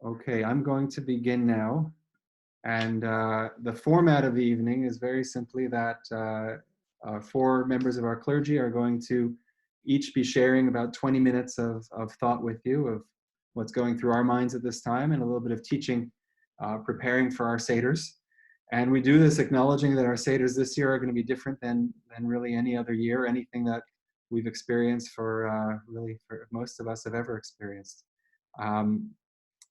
Okay, I'm going to begin now. And the format of the evening is very simply that four members of our clergy are going to each be sharing about 20 minutes of thought with you of what's going through our minds at this time and a little bit of teaching, preparing for our Seders. And we do this acknowledging that our Seders this year are going to be different than really any other year, anything that we've experienced for most of us have ever experienced.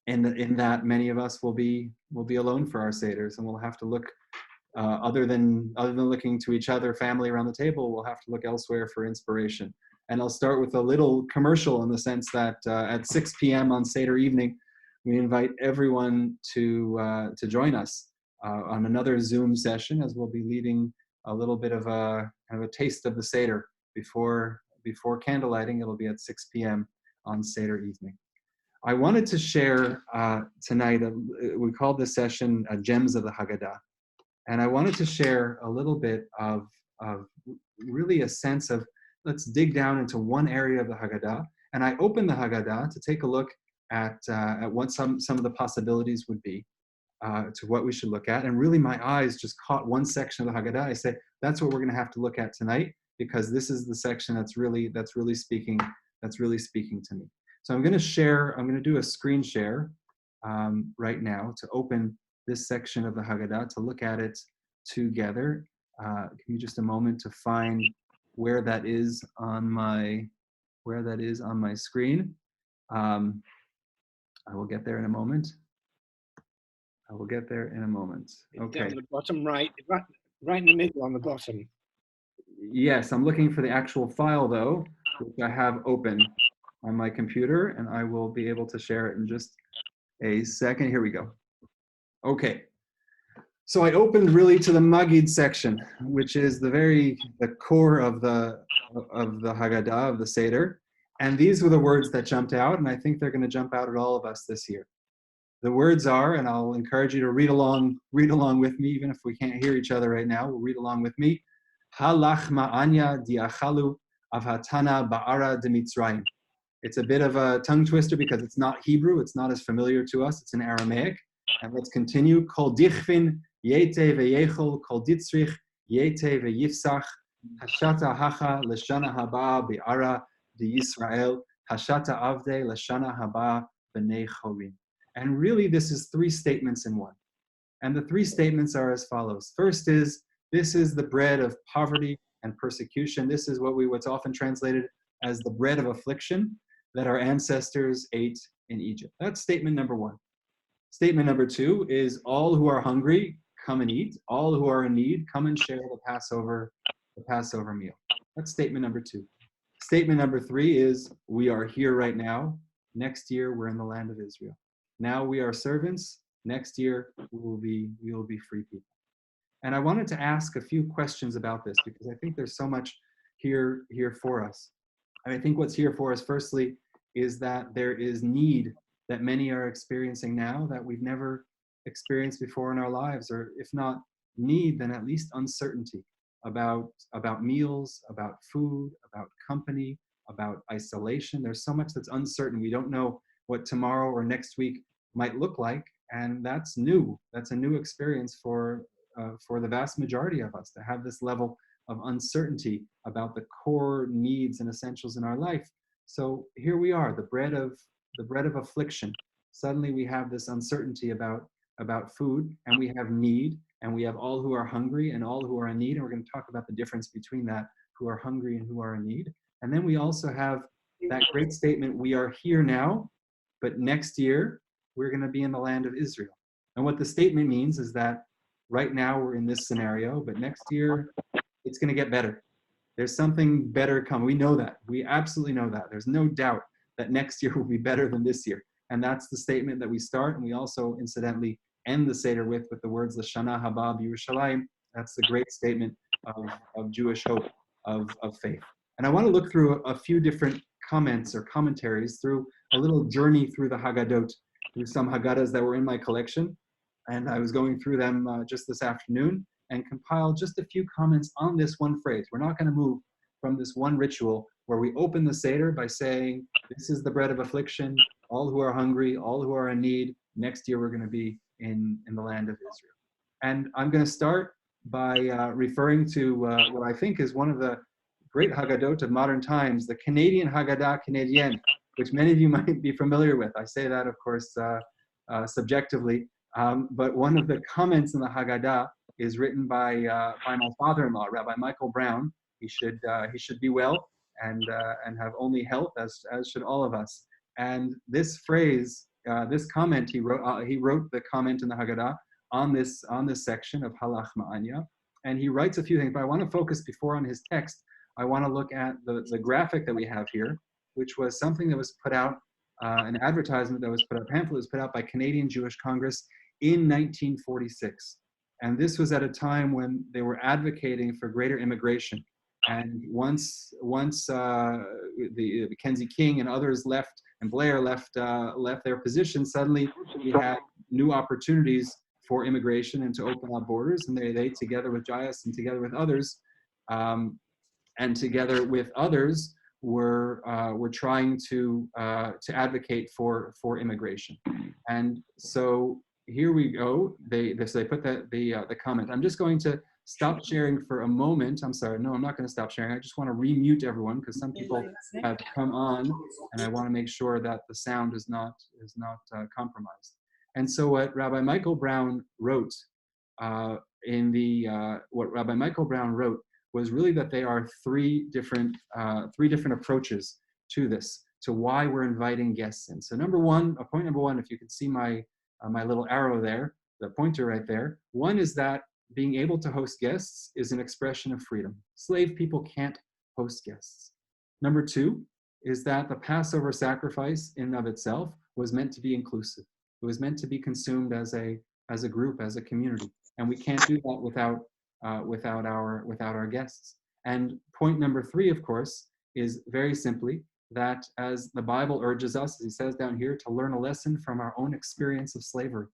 In that many of us will be alone for our Seders, and we'll have to look other than looking to each other, family around the table, we'll have to look elsewhere for inspiration. And I'll start with a little commercial in the sense that at 6 p.m. on Seder evening, we invite everyone to join us on another Zoom session, as we'll be leading a little bit of a kind of a taste of the Seder before candlelighting. It'll be at 6 p.m. on Seder evening. I wanted to share tonight, we called this session Gems of the Haggadah. And I wanted to share a little bit of really a sense of, let's dig down into one area of the Haggadah. And I opened the Haggadah to take a look at what some of the possibilities would be, to what we should look at. And really my eyes just caught one section of the Haggadah. I said, that's what we're going to have to look at tonight, because this is the section that's really speaking to me. So I'm going to do a screen share right now to open this section of the Haggadah, to look at it together. Give me just a moment to find where that is on my screen. I will get there in a moment. Okay. Down the bottom right in the middle on the bottom. Yes, I'm looking for the actual file though, which I have open on my computer, and I will be able to share it in just a second. Here we go. Okay. So I opened really to the Magid section, which is the core of the Haggadah, of the Seder. And these were the words that jumped out, and I think they're going to jump out at all of us this year. The words are, and I'll encourage you to read along with me, even if we can't hear each other right now, we'll read along with me. Halach ma'anya diachalu avhatana ba'ara de Mitzrayim. It's a bit of a tongue twister because it's not Hebrew, it's not as familiar to us, it's in Aramaic. And let's continue. Kol dichvin yete veyechol, kol ditzrich yete veyifsach, hashata hacha l'shana haba bi'ara de Yisrael, hashata avde l'shana haba b'nei chorim. And really this is three statements in one. And the three statements are as follows. First is, this is the bread of poverty and persecution. This is what's often translated as the bread of affliction that our ancestors ate in Egypt. That's statement number one. Statement number two is, all who are hungry, come and eat. All who are in need, come and share the Passover meal. That's statement number two. Statement number three is, we are here right now. Next year, we're in the land of Israel. Now we are servants. Next year, we will be free people. And I wanted to ask a few questions about this, because I think there's so much here for us. And I think what's here for us, firstly, is that there is need that many are experiencing now that we've never experienced before in our lives, or if not need, then at least uncertainty about meals, about food, about company, about isolation. There's so much that's uncertain. We don't know what tomorrow or next week might look like, and that's new. That's a new experience for the vast majority of us, to have this level of uncertainty about the core needs and essentials in our life. So here we are, the bread of affliction. Suddenly we have this uncertainty about food, and we have need, and we have all who are hungry and all who are in need. And we're going to talk about the difference between that, who are hungry and who are in need. And then we also have that great statement, we are here now, but next year we're going to be in the land of Israel. And what the statement means is that right now we're in this scenario, but next year it's going to get better. There's something better coming. We know that. We absolutely know that. There's no doubt that next year will be better than this year. And that's the statement that we start. And we also, incidentally, end the Seder with the words, L'shana haba b'Yerushalayim. That's the great statement of Jewish hope, of faith. And I want to look through a few different comments or commentaries, through a little journey through the Haggadot, through some Haggadahs that were in my collection. And I was going through them just this afternoon, and compiled just a few comments on this one phrase. We're not going to move from this one ritual where we open the Seder by saying, this is the bread of affliction, all who are hungry, all who are in need. Next year, we're going to be in the land of Israel. And I'm going to start by referring to what I think is one of the great Haggadot of modern times, the Canadian Haggadah Canadienne, which many of you might be familiar with. I say that, of course, subjectively, but one of the comments in the Haggadah is written by my father-in-law, Rabbi Michael Brown. He should be well and have only health, as should all of us. And this phrase, this comment, he wrote the comment in the Haggadah on this section of Halach Ma'anya, and he writes a few things. But I want to focus before on his text. I want to look at the graphic that we have here, which was something that was put out, an advertisement that was put out, a pamphlet was put out by Canadian Jewish Congress in 1946. And this was at a time when they were advocating for greater immigration. And once the Mackenzie King and others left, and Blair left their position, suddenly we had new opportunities for immigration and to open up borders. And they together with Jayas and together with others, were trying to advocate for immigration. And so here we go. They put the comment. I'm just going to stop sharing for a moment. I'm sorry. No, I'm not going to stop sharing. I just want to remute everyone because some people have come on, and I want to make sure that the sound is not compromised. And so what Rabbi Michael Brown wrote was really that there are three different approaches to this, to why we're inviting guests in. So point number one, if you can see my little arrow there, the pointer right there, one is that being able to host guests is an expression of freedom. Slave people can't host guests. Number two is that the Passover sacrifice in and of itself was meant to be inclusive. It was meant to be consumed as a group, as a community, and we can't do that without our guests. And point number three, of course, is very simply that as the Bible urges us, as he says down here, to learn a lesson from our own experience of slavery.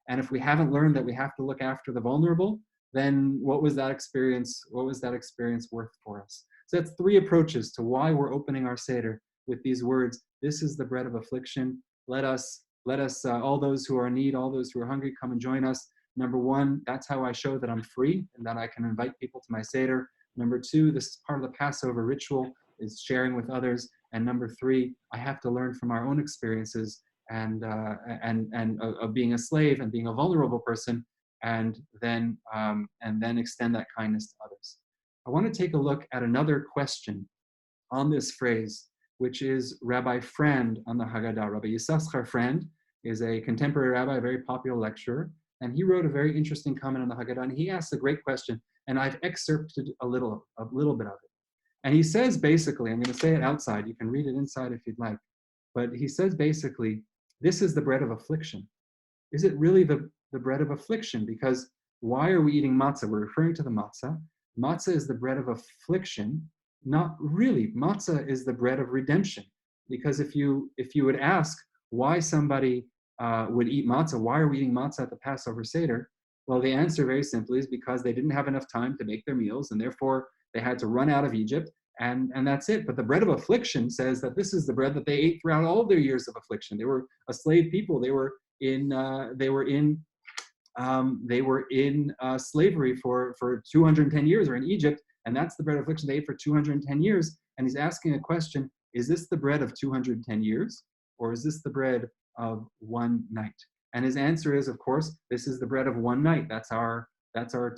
And if we haven't learned that we have to look after the vulnerable, then what was that experience worth for us? So that's three approaches to why we're opening our Seder with these words. This is the bread of affliction. Let us, all those who are in need, all those who are hungry, come and join us. Number one, that's how I show that I'm free and that I can invite people to my Seder. Number two, this is part of the Passover ritual, is sharing with others. And number three, I have to learn from our own experiences and of being a slave and being a vulnerable person, and then extend that kindness to others. I want to take a look at another question on this phrase, which is Rabbi Frand on the Haggadah. Rabbi Yisachar Frand is a contemporary rabbi, a very popular lecturer, and he wrote a very interesting comment on the Haggadah, and he asked a great question, and I've excerpted a little bit of it. And he says basically, I'm going to say it outside, you can read it inside if you'd like, but he says basically, this is the bread of affliction. Is it really the bread of affliction? Because why are we eating matzah? We're referring to the matzah. Matzah is the bread of affliction. Not really. Matzah is the bread of redemption. Because if you would ask why somebody would eat matzah, why are we eating matzah at the Passover Seder? Well, the answer very simply is because they didn't have enough time to make their meals, and therefore they had to run out of Egypt, and that's it. But the bread of affliction says that this is the bread that they ate throughout all of their years of affliction. They were a slave people. They were in slavery for 210 years, or in Egypt, and that's the bread of affliction they ate for 210 years. And he's asking a question: is this the bread of 210 years, or is this the bread of one night? And his answer is, of course, this is the bread of one night. That's our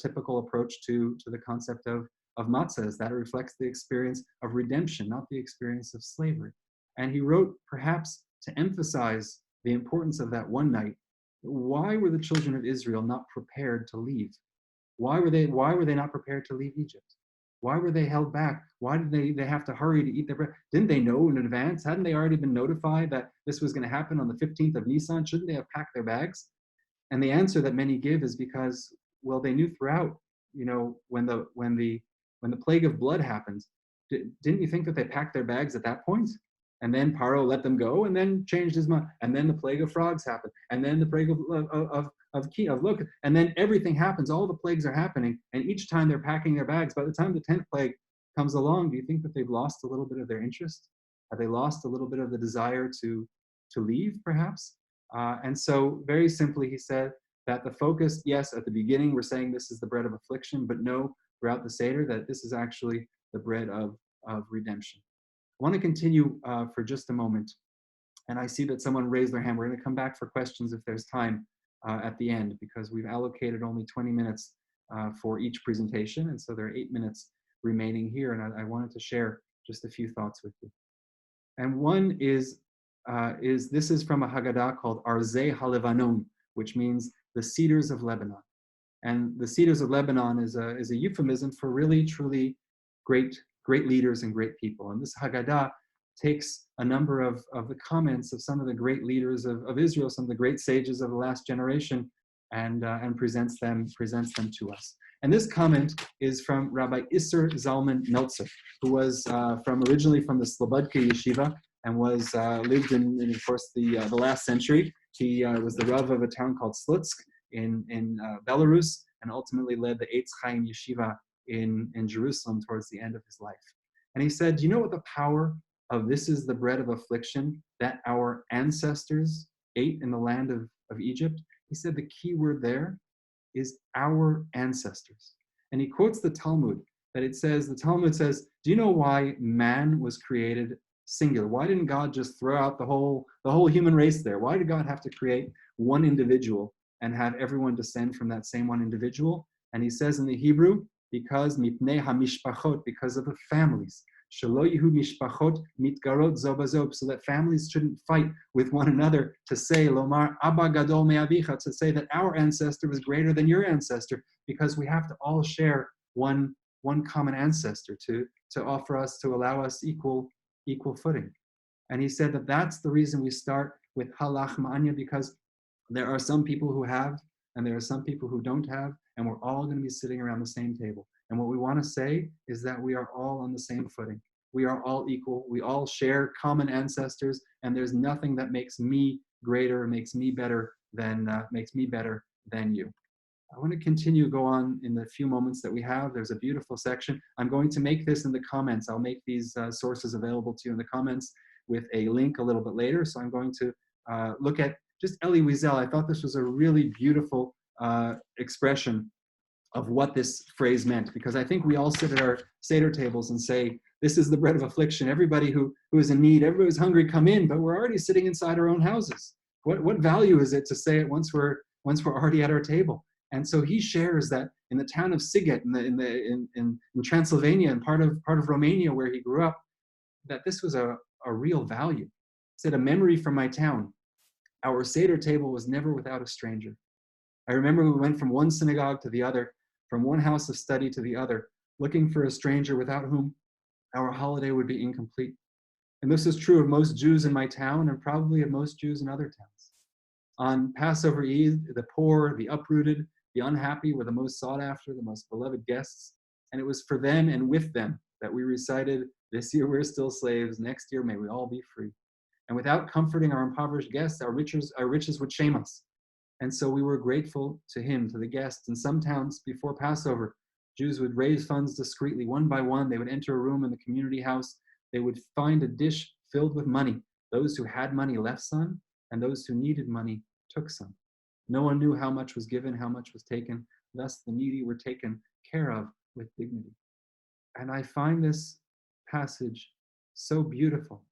typical approach to the concept of matzah, is that it reflects the experience of redemption, not the experience of slavery. And he wrote, perhaps to emphasize the importance of that one night, why were the children of Israel not prepared to leave? Why were they not prepared to leave Egypt? Why were they held back? Why did they have to hurry to eat their bread? Didn't they know in advance? Hadn't they already been notified that this was going to happen on the 15th of Nisan? Shouldn't they have packed their bags? And the answer that many give is because, well, they knew throughout, when the plague of blood happened, didn't you think that they packed their bags at that point? And then Paro let them go, and then changed his mind. And then the plague of frogs happened, and then the plague of locusts, and then everything happens. All the plagues are happening, and each time they're packing their bags. By the time the 10th plague comes along, do you think that they've lost a little bit of their interest? Have they lost a little bit of the desire to leave, perhaps. And so very simply, he said that the focus, yes, at the beginning, we're saying this is the bread of affliction, but no, throughout the Seder, that this is actually the bread of redemption. I want to continue for just a moment. And I see that someone raised their hand. We're going to come back for questions if there's time at the end, because we've allocated only 20 minutes for each presentation. And so there are 8 minutes remaining here. And I wanted to share just a few thoughts with you. And one is this is from a Haggadah called Arzei HaLevanon, which means the cedars of Lebanon. And the cedars of Lebanon is a euphemism for really, truly great leaders and great people. And this Haggadah takes a number of the comments of some of the great leaders of Israel, some of the great sages of the last generation, and presents them to us. And this comment is from Rabbi Isser Zalman Meltzer, who was originally from the Slobodka Yeshiva and was lived in of course the last century. He was the Rav of a town called Slutsk in Belarus, and ultimately led the Eitz Chaim Yeshiva in Jerusalem towards the end of his life. And he said, do you know what the power of this is the bread of affliction that our ancestors ate in the land of Egypt? He said the key word there is our ancestors. And he quotes the Talmud, the Talmud says, do you know why man was created singular? Why didn't God just throw out the whole human race there? Why did God have to create one individual and have everyone descend from that same one individual? And he says in the Hebrew, because mipnei hamishpachot, because of the families. Shelo yehu mishpachot mitgarot zo bazo, so that families shouldn't fight with one another to say, lomar abba gadol me'avicha, to say that our ancestor was greater than your ancestor, because we have to all share one common ancestor to offer us, to allow us equal footing. And he said that that's the reason we start with halach ma'anya, because there are some people who have, and there are some people who don't have, and we're all going to be sitting around the same table. And what we want to say is that we are all on the same footing. We are all equal. We all share common ancestors, and there's nothing that makes me greater, makes me better than you. I want to go on in the few moments that we have. There's a beautiful section. I'm going to make this in the comments. I'll make these sources available to you in the comments with a link a little bit later. So I'm going to look at just Elie Wiesel. I thought this was a really beautiful expression of what this phrase meant, because I think we all sit at our Seder tables and say, this is the bread of affliction. Everybody who is in need, everybody who's hungry, come in, but we're already sitting inside our own houses. What value is it to say it once we're already at our table? And so he shares that in the town of Siget, in Transylvania, and part of Romania where he grew up, that this was a real value. He said, a memory from my town. Our Seder table was never without a stranger. I remember we went from one synagogue to the other, from one house of study to the other, looking for a stranger without whom our holiday would be incomplete. And this is true of most Jews in my town, and probably of most Jews in other towns. On Passover Eve, the poor, the uprooted, the unhappy were the most sought after, the most beloved guests. And it was for them and with them that we recited, this year we're still slaves, next year may we all be free. And without comforting our impoverished guests, our riches would shame us. And so we were grateful to him, to the guests. In some towns before Passover, Jews would raise funds discreetly, one by one. They would enter a room in the community house. They would find a dish filled with money. Those who had money left some, and those who needed money took some. No one knew how much was given, how much was taken. Thus, the needy were taken care of with dignity. And I find this passage so beautiful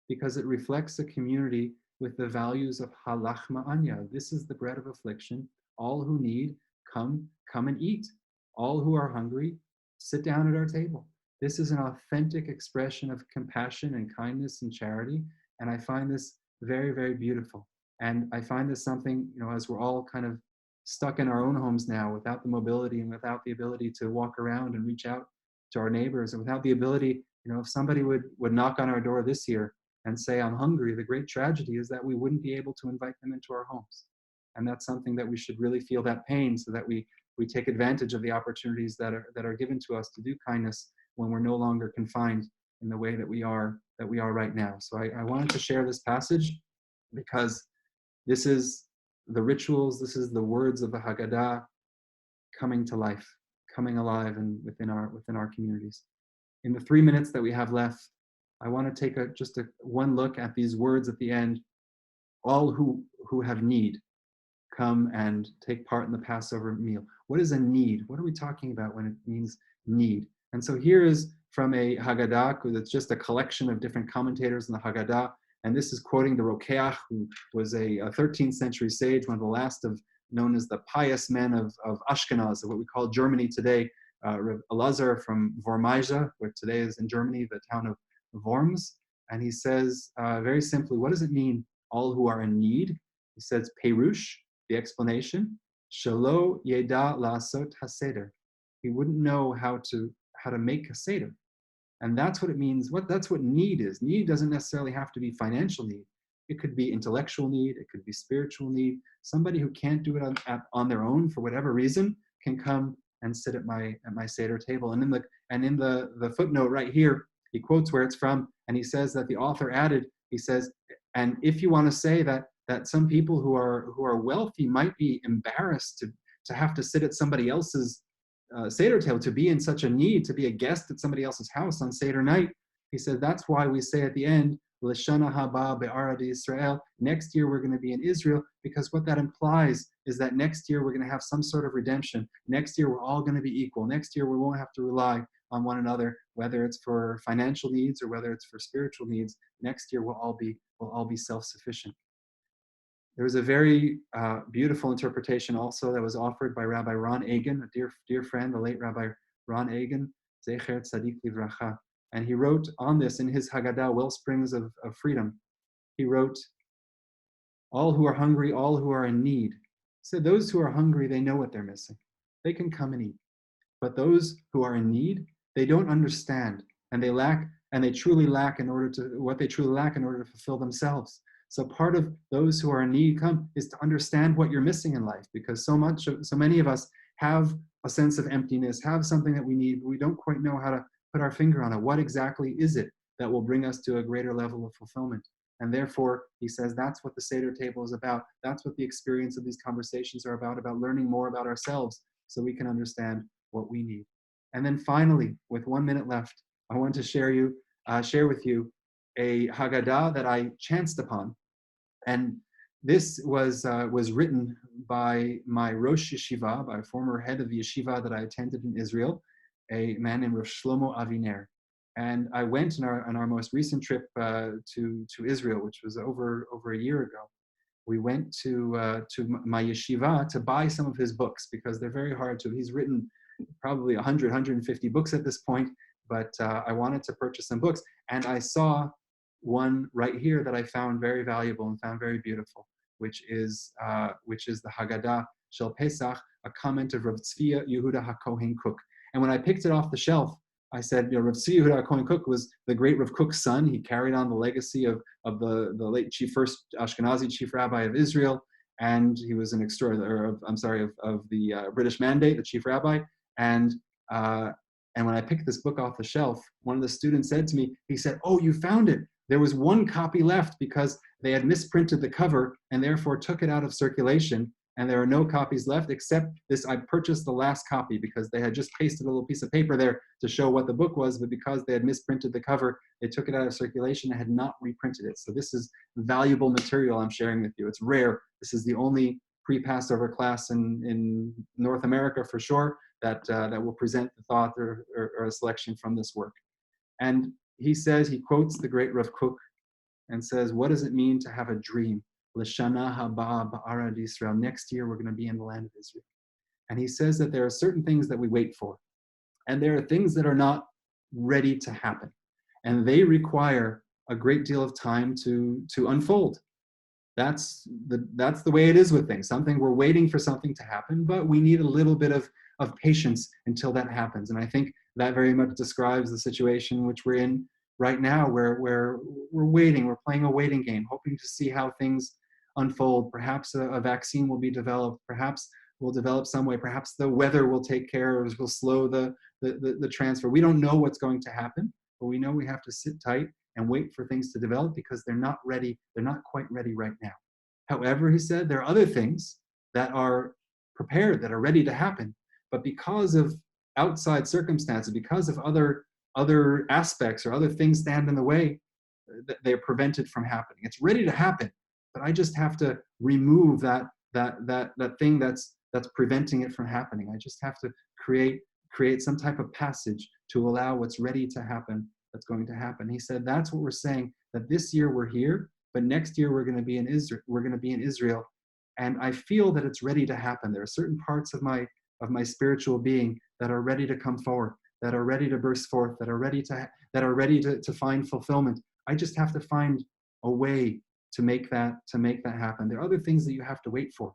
because it reflects a community with the values of halach ma'anya. This is the bread of affliction. All who need, come and eat. All who are hungry, sit down at our table. This is an authentic expression of compassion and kindness and charity. And I find this very, very beautiful. And I find this something, as we're all kind of stuck in our own homes now, without the mobility and without the ability to walk around and reach out to our neighbors, and without the ability, if somebody would knock on our door this year and say, I'm hungry, the great tragedy is that we wouldn't be able to invite them into our homes. And that's something that we should really feel that pain, so that we take advantage of the opportunities that are given to us to do kindness when we're no longer confined in the way that we are right now. So I wanted to share this passage because this is the rituals, this is the words of the Haggadah coming to life, coming alive and within our communities. In the 3 minutes that we have left, I want to take just one look at these words at the end all who have need, come and take part in the Passover meal. What is a need? What are we talking about when it means need? And so here is from a Haggadah, that's just a collection of different commentators in the Haggadah. And this is quoting the Rokeach, who was a 13th century sage, one of the last of, known as the pious men of Ashkenaz, of what we call Germany today. Rav Elazar from Wormeise, where today is in Germany, the town of Worms. And he says very simply, what does it mean, all who are in need? He says, Perush, the explanation, Shalo Yeda Lasot HaSeder. He wouldn't know how to make a Seder. And that's what it means. That's what need is. Need doesn't necessarily have to be financial need. It could be intellectual need. It could be spiritual need. Somebody who can't do it on their own for whatever reason can come and sit at my Seder table. And in the footnote right here, he quotes where it's from, and he says that the author added, he says, and if you want to say that some people who are wealthy might be embarrassed to have to sit at somebody else's Seder table, to be in such a need, to be a guest at somebody else's house on Seder night, he said that's why we say at the end, L'shana haba be'ara Israel. Next year we're going to be in Israel, because what that implies is that next year we're going to have some sort of redemption. Next year we're all going to be equal. Next year we won't have to rely on one another, whether it's for financial needs or whether it's for spiritual needs. Next year we'll all be self-sufficient. There was a very beautiful interpretation also that was offered by Rabbi Ron Egan, a dear friend, the late Rabbi Ron Egan, Zecher Tzadik Livracha. And he wrote on this in his Haggadah, Wellsprings of Freedom. He wrote, all who are hungry, all who are in need. He said, those who are hungry, they know what they're missing. They can come and eat. But those who are in need, they don't understand, and they truly lack in order to fulfill themselves. So part of those who are in need is to understand what you're missing in life, because so many of us have a sense of emptiness, have something that we need, but we don't quite know how to put our finger on it. What exactly is it that will bring us to a greater level of fulfillment? And therefore, he says, that's what the Seder table is about. That's what the experience of these conversations are about learning more about ourselves so we can understand what we need. And then finally, with 1 minute left, I want to share with you a Haggadah that I chanced upon. And this was written by my Rosh Yeshiva, by a former head of the yeshiva that I attended in Israel, a man named Rav Shlomo Aviner. And I went on our most recent trip to Israel, which was over a year ago. We went to my yeshiva to buy some of his books, because they're very hard to. He's written probably 150 books at this point, but I wanted to purchase some books. And I saw one right here that I found very valuable and found very beautiful, which is the Haggadah Shel Pesach, a comment of Rav Tzvi Yehuda HaKohen Kook. And when I picked it off the shelf, I said, Rav Tzvi Yehuda HaKohen Kook was the great Rav Kook's son. He carried on the legacy of the late first Ashkenazi chief rabbi of Israel, and he was of the British Mandate, the chief rabbi. And when I picked this book off the shelf, one of the students said to me, he said, "Oh, you found it. There was one copy left because they had misprinted the cover and therefore took it out of circulation. And there are no copies left except this. I purchased the last copy because they had just pasted a little piece of paper there to show what the book was, but because they had misprinted the cover, they took it out of circulation and had not reprinted it. So this is valuable material I'm sharing with you. It's rare. This is the only pre-Passover class in North America for sure that will present the thought or a selection from this work. And he quotes the great Rav Kook and says, what does it mean to have a dream? L'shana haba ba'ara Israel. Next year, we're going to be in the land of Israel. And he says that there are certain things that we wait for. And there are things that are not ready to happen. And they require a great deal of time to unfold. That's the way it is with things. We're waiting for something to happen, but we need a little bit of patience until that happens. And I think that very much describes the situation which we're in right now, where we're waiting, we're playing a waiting game, hoping to see how things unfold. Perhaps a vaccine will be developed, perhaps we'll develop some way, perhaps the weather will take care of, will slow the transfer. We don't know what's going to happen, but we know we have to sit tight and wait for things to develop because they're not ready, they're not quite ready right now. However, he said, there are other things that are prepared, that are ready to happen, but because of outside circumstances, because of other aspects or other things stand in the way, they're prevented from happening. It's ready to happen, but I just have to remove that thing that's preventing it from happening. I just have to create some type of passage to allow what's ready to happen, that's going to happen. He said, that's what we're saying, that this year we're here, but next year we're going to be in Israel. We're going to be in Israel, and I feel that it's ready to happen. There are certain parts of my spiritual being that are ready to come forward, that are ready to burst forth, that are ready to find fulfillment. I just have to find a way to make that happen. There are other things that you have to wait for.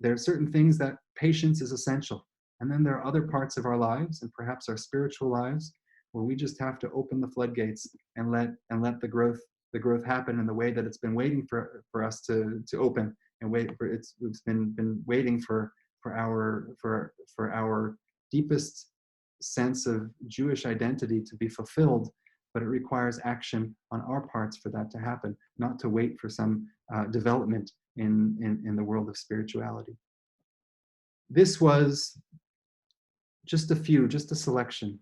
There are certain things that patience is essential. And then there are other parts of our lives, and perhaps our spiritual lives, where we just have to open the floodgates and let the growth happen in the way that it's been waiting for us to open, and wait for it's been waiting for our deepest sense of Jewish identity to be fulfilled. But it requires action on our parts for that to happen, not to wait for some development in the world of spirituality. This was just a selection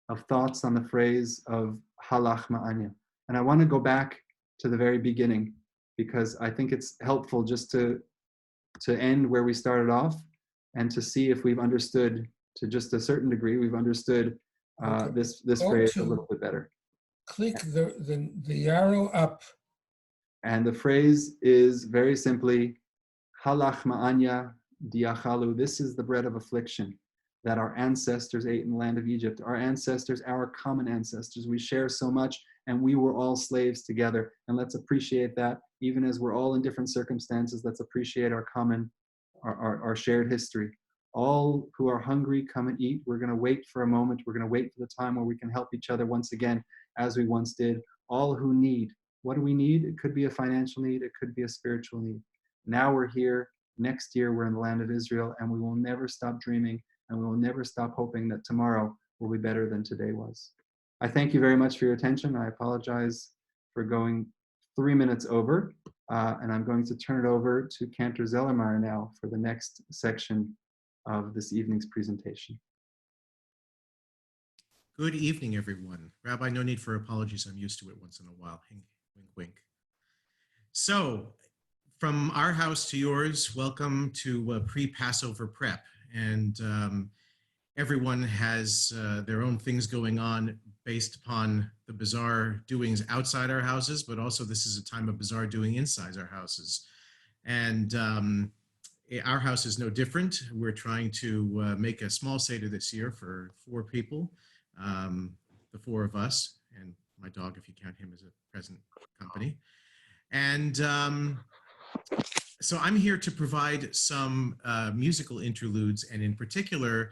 of thoughts on the phrase of halach ma'anya. And I want to go back to the very beginning, because I think it's helpful just to end where we started off, and to see if we've understood, to just a certain degree, we've understood this phrase a little bit better. Click the arrow up. And the phrase is very simply, halach ma'anya diachalu. This is the bread of affliction that our ancestors ate in the land of Egypt. Our ancestors, our common ancestors. We share so much, and we were all slaves together. And let's appreciate that, even as we're all in different circumstances. Let's appreciate our common, our shared history. All who are hungry, come and eat. We're going to wait for a moment. We're going to wait for the time where we can help each other once again, as we once did. All who need. What do we need? It could be a financial need. It could be a spiritual need. Now we're here. Next year, we're in the land of Israel, and we will never stop dreaming, and we will never stop hoping that tomorrow will be better than today was. I thank you very much for your attention. I apologize for going 3 minutes over, and I'm going to turn it over to Cantor Zellermeyer now for the next section of this evening's presentation. Good evening, everyone. Rabbi, no need for apologies. I'm used to it once in a while. Wink, wink. So, from our house to yours, welcome to pre-Passover prep. And everyone has their own things going on based upon the bizarre doings outside our houses, but also this is a time of bizarre doing inside our houses. And our house is no different. We're trying to make a small Seder this year for 4 people, the 4 of us, and my dog, if you count him as a present company. And so I'm here to provide some musical interludes, and in particular,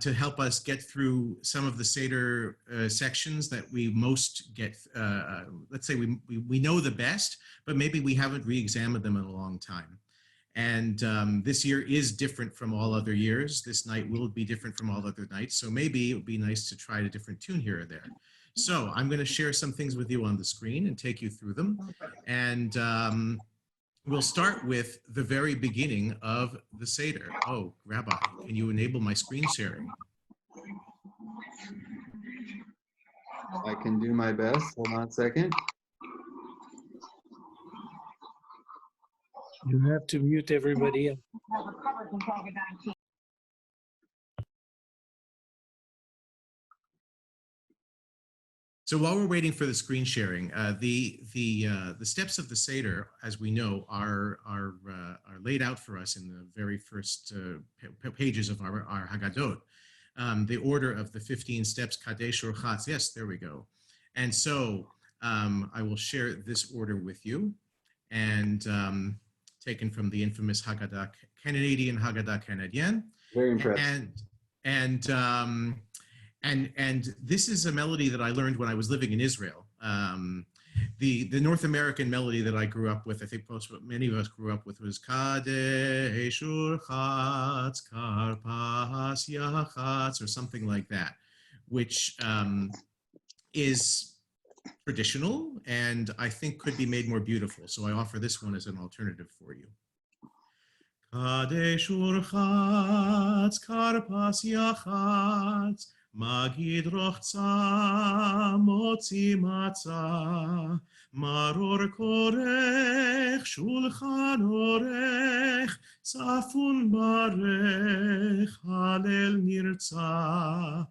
to help us get through some of the Seder sections that we most get, let's say we know the best, but maybe we haven't re-examined them in a long time. And this year is different from all other years. This night will be different from all other nights. So maybe it would be nice to try a different tune here or there. So I'm going to share some things with you on the screen and take you through them. And we'll start with the very beginning of the Seder. Oh, Rabbi, can you enable my screen sharing? I can do my best. Hold on a second. You have to mute everybody else. So while we're waiting for the screen sharing, the steps of the Seder, as we know, are laid out for us in the very first pages of our Haggadot. The order of the 15 steps, Kadesh or Chatz. Yes, there we go. And so I will share this order with you, and taken from the infamous Haggadah, Canadian Haggadah Canadienne. Very impressed. And this is a melody that I learned when I was living in Israel. The North American melody that I grew up with, I think many of us grew up with, was Kadesh Urchatz Karpas Yachatz, or something like that, which is traditional and I think could be made more beautiful. So I offer this one as an alternative for you. Kadesh Urchatz Karpas Yachatz Magid rochza motzi matzah, maror korech shulchan orech, safun barech halel nirtzah,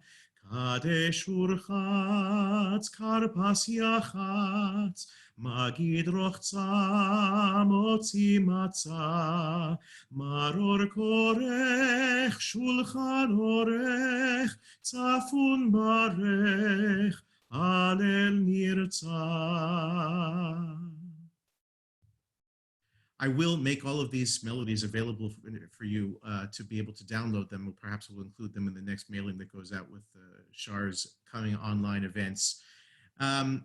kadesh urchatz karpas yachatz, magid rochza motzi matzah, maror korech shulchan orech, Tzafun barech, Halel nirtzah. I will make all of these melodies available for you to be able to download them. Perhaps we'll include them in the next mailing that goes out with Shar's coming online events. The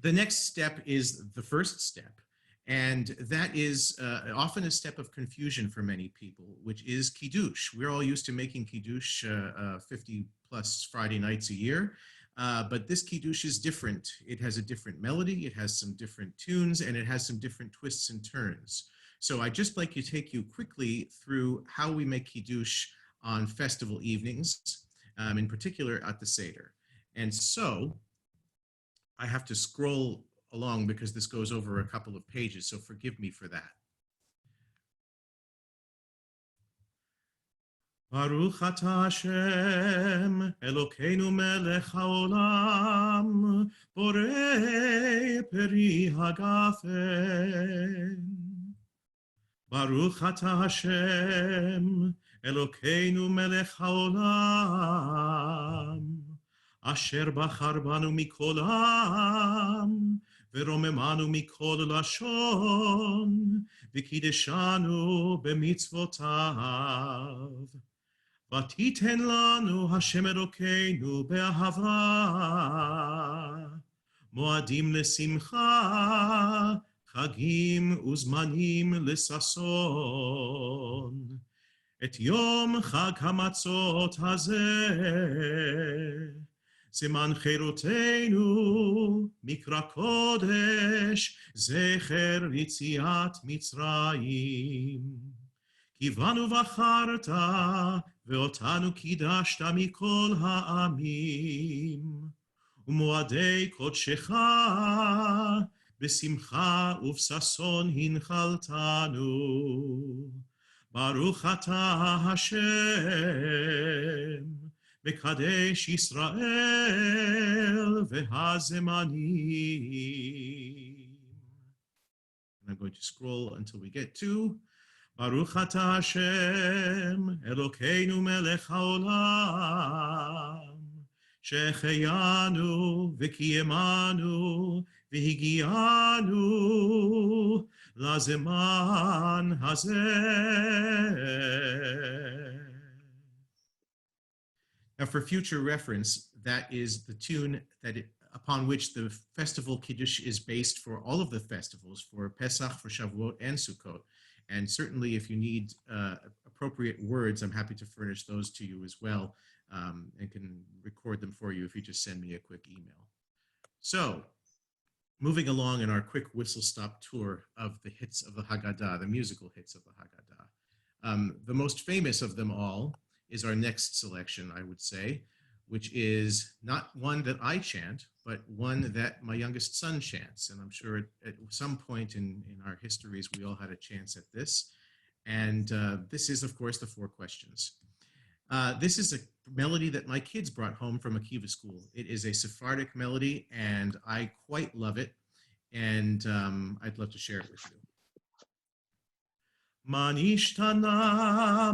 next step is the first step. And that is often a step of confusion for many people, which is Kiddush. We're all used to making Kiddush 50 plus Friday nights a year, but this Kiddush is different. It has a different melody, it has some different tunes, and it has some different twists and turns. So I'd just like to take you quickly through how we make Kiddush on festival evenings, in particular at the Seder. And so I have to scroll along because this goes over a couple of pages, so forgive me for that. Baruch atah Hashem, Elokeinu melech haolam, borei peri hagafen. Baruch atah Hashem, Elokeinu melech haolam, asher bachar banu mikol ha'am, ורוממנו מכל לשון, וקידשנו במצוותיו. ותיתן לנו השם אלוקינו באהבה, מועדים לשמחה, חגים וזמנים לששון. את יום חג המצות הזה, סימן חירותנו, מקרא קודש, זכר יציאת מצרים. כי בנו בחרת, ואותנו קידשת מכל העמים, ומועדי קודשך, בשמחה ובששון הנחלתנו. ברוך אתה השם, מקדש ישראל והזמנים. And I'm going to scroll until we get to Baruch atah Hashem, Elokeinu melech haolam, שהחיינו וקיימנו והגיענו לזמן הזה. Now, for future reference, that is the tune upon which the festival Kiddush is based for all of the festivals, for Pesach, for Shavuot, and Sukkot. And certainly, if you need appropriate words, I'm happy to furnish those to you as well, and can record them for you if you just send me a quick email. So, moving along in our quick whistle-stop tour of the hits of the Haggadah, the musical hits of the Haggadah. The most famous of them all is our next selection, I would say, which is not one that I chant, but one that my youngest son chants. And I'm sure at some point in our histories, we all had a chance at this. And this is, of course, the Four Questions. This is a melody that my kids brought home from Akiva school. It is a Sephardic melody, and I quite love it. And I'd love to share it with you. מה נשתנה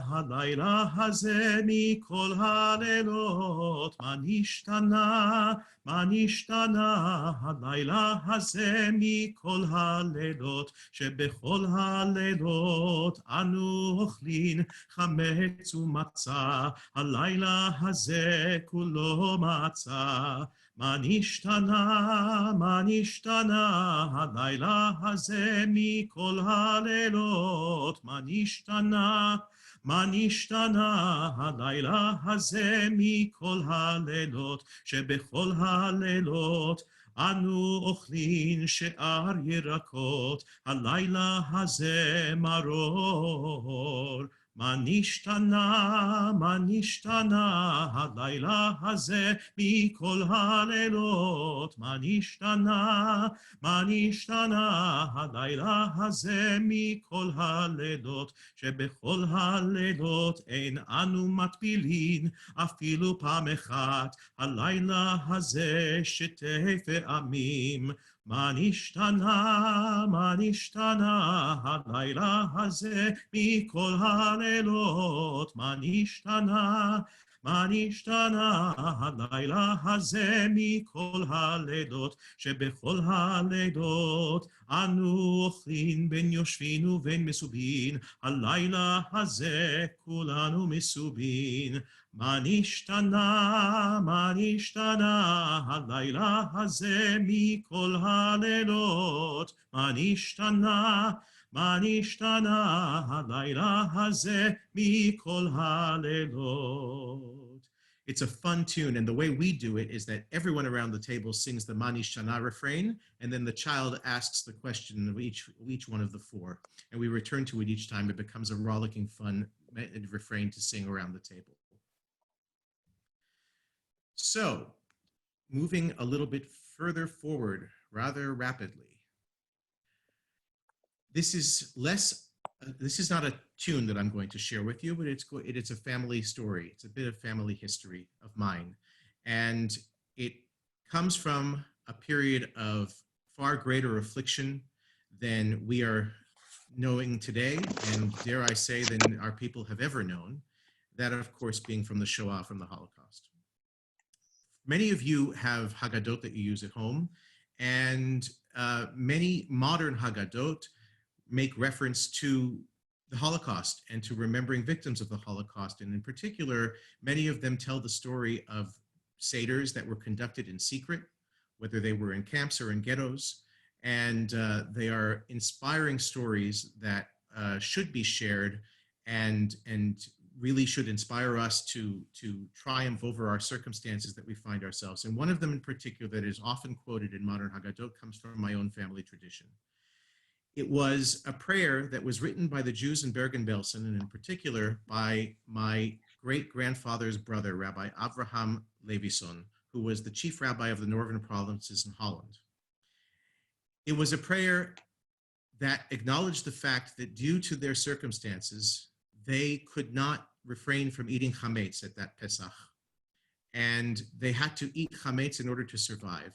הלילה הזה מכל הלילות? מה נשתנה הלילה הזה מכל הלילות? שבכל הלילות אנו אוכלים חמץ ומצה, הלילה הזה כולו מצה. מה נשתנה הלילה הזה מכל הלילות? מה נשתנה הלילה הזה מכל הלילות? שבכל הלילות אנו אוכלים שאר ירקות, הלילה הזה מרור מה נשתנה, מה נשתנה הלילה הזה מכל הלילות? מה נשתנה, מה נשתנה הלילה הזה מכל הלילות? שבכל הלילות אין אנו מטבילין אפילו פעם אחת, הלילה הזה שתי פעמים. מה נשתנה, מה נשתנה הלילה הזה מכל הלילות? מה נשתנה, מה נשתנה הלילה הזה מכל הלילות? שבכל הלילות אנו אוכלים בין יושבין ובין מסובין, הלילה הזה כולנו מסובין. מה נשתנה, מה נשתנה הלילה הזה מכל הלילות? מה נשתנה, מה נשתנה הלילה הזה מכל הלילות? It's a fun tune, and the way we do it is that everyone around the table sings the Ma Nishana refrain, and then the child asks the question of each one of the four, and we return to it each time. It becomes a rollicking, fun refrain to sing around the table. So, moving a little bit further forward rather rapidly. This is not a tune that I'm going to share with you, but it's a family story. It's a bit of family history of mine. And it comes from a period of far greater affliction than we are knowing today, and dare I say, than our people have ever known. That, of course, being from the Shoah, from the Holocaust. Many of you have Haggadot that you use at home, and many modern Haggadot make reference to the Holocaust and to remembering victims of the Holocaust. And in particular, many of them tell the story of seders that were conducted in secret, whether they were in camps or in ghettos. And they are inspiring stories that should be shared and really should inspire us to triumph over our circumstances that we find ourselves. And one of them in particular that is often quoted in modern Haggadot comes from my own family tradition. It was a prayer that was written by the Jews in Bergen-Belsen, and in particular by my great-grandfather's brother, Rabbi Avraham Levison, who was the chief rabbi of the northern provinces in Holland. It was a prayer that acknowledged the fact that due to their circumstances, they could not refrain from eating chametz at that Pesach. And they had to eat chametz in order to survive.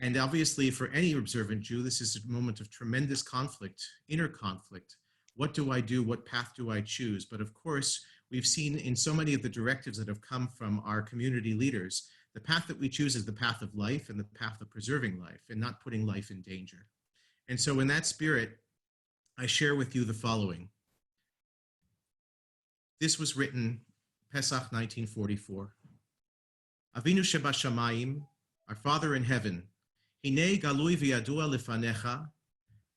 And obviously, for any observant Jew, this is a moment of tremendous conflict, inner conflict. What do I do? What path do I choose? But of course, we've seen in so many of the directives that have come from our community leaders, the path that we choose is the path of life and the path of preserving life and not putting life in danger. And so in that spirit, I share with you the following. This was written Pesach 1944. Avinu sheba shamayim, our Father in heaven, Hinei galui v'yadua lefanecha,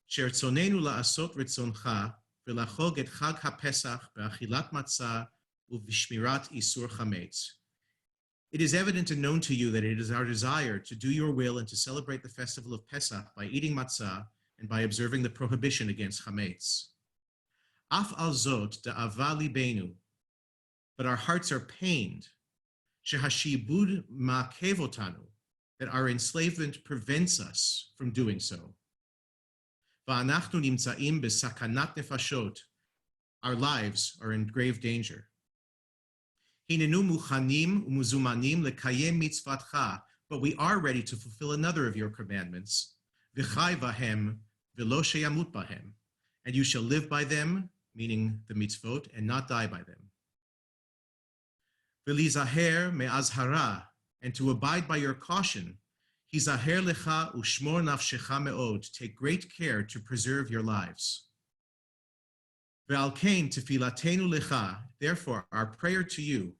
she'ertzonenu la'asot ritzoncha, v'lachog et chag ha'pesach be'achilat matzah u'v'shmirat isur chametz. It is evident and known to you that it is our desire to do your will and to celebrate the festival of Pesach by eating matzah and by observing the prohibition against chametz. Af al zot da'ava libenu, but our hearts are pained, shehashibud ma'akev otanu, that our enslavement prevents us from doing so. Va'anachnu nimtza'im besakanat nefashot, our lives are in grave danger. Hinenu muchanim umuzumanim lekayem mitzvatcha, but we are ready to fulfill another of your commandments. V'chai vahem v'lo sheyamut bahem, and you shall live by them, meaning the mitzvot, and not die by them. V'lizaher me'azhara, and to abide by your caution. Hizaher lecha ushmor nafshecha me'od, take great care to preserve your lives. Ve'al kein tefilatenu lecha, therefore our prayer to you,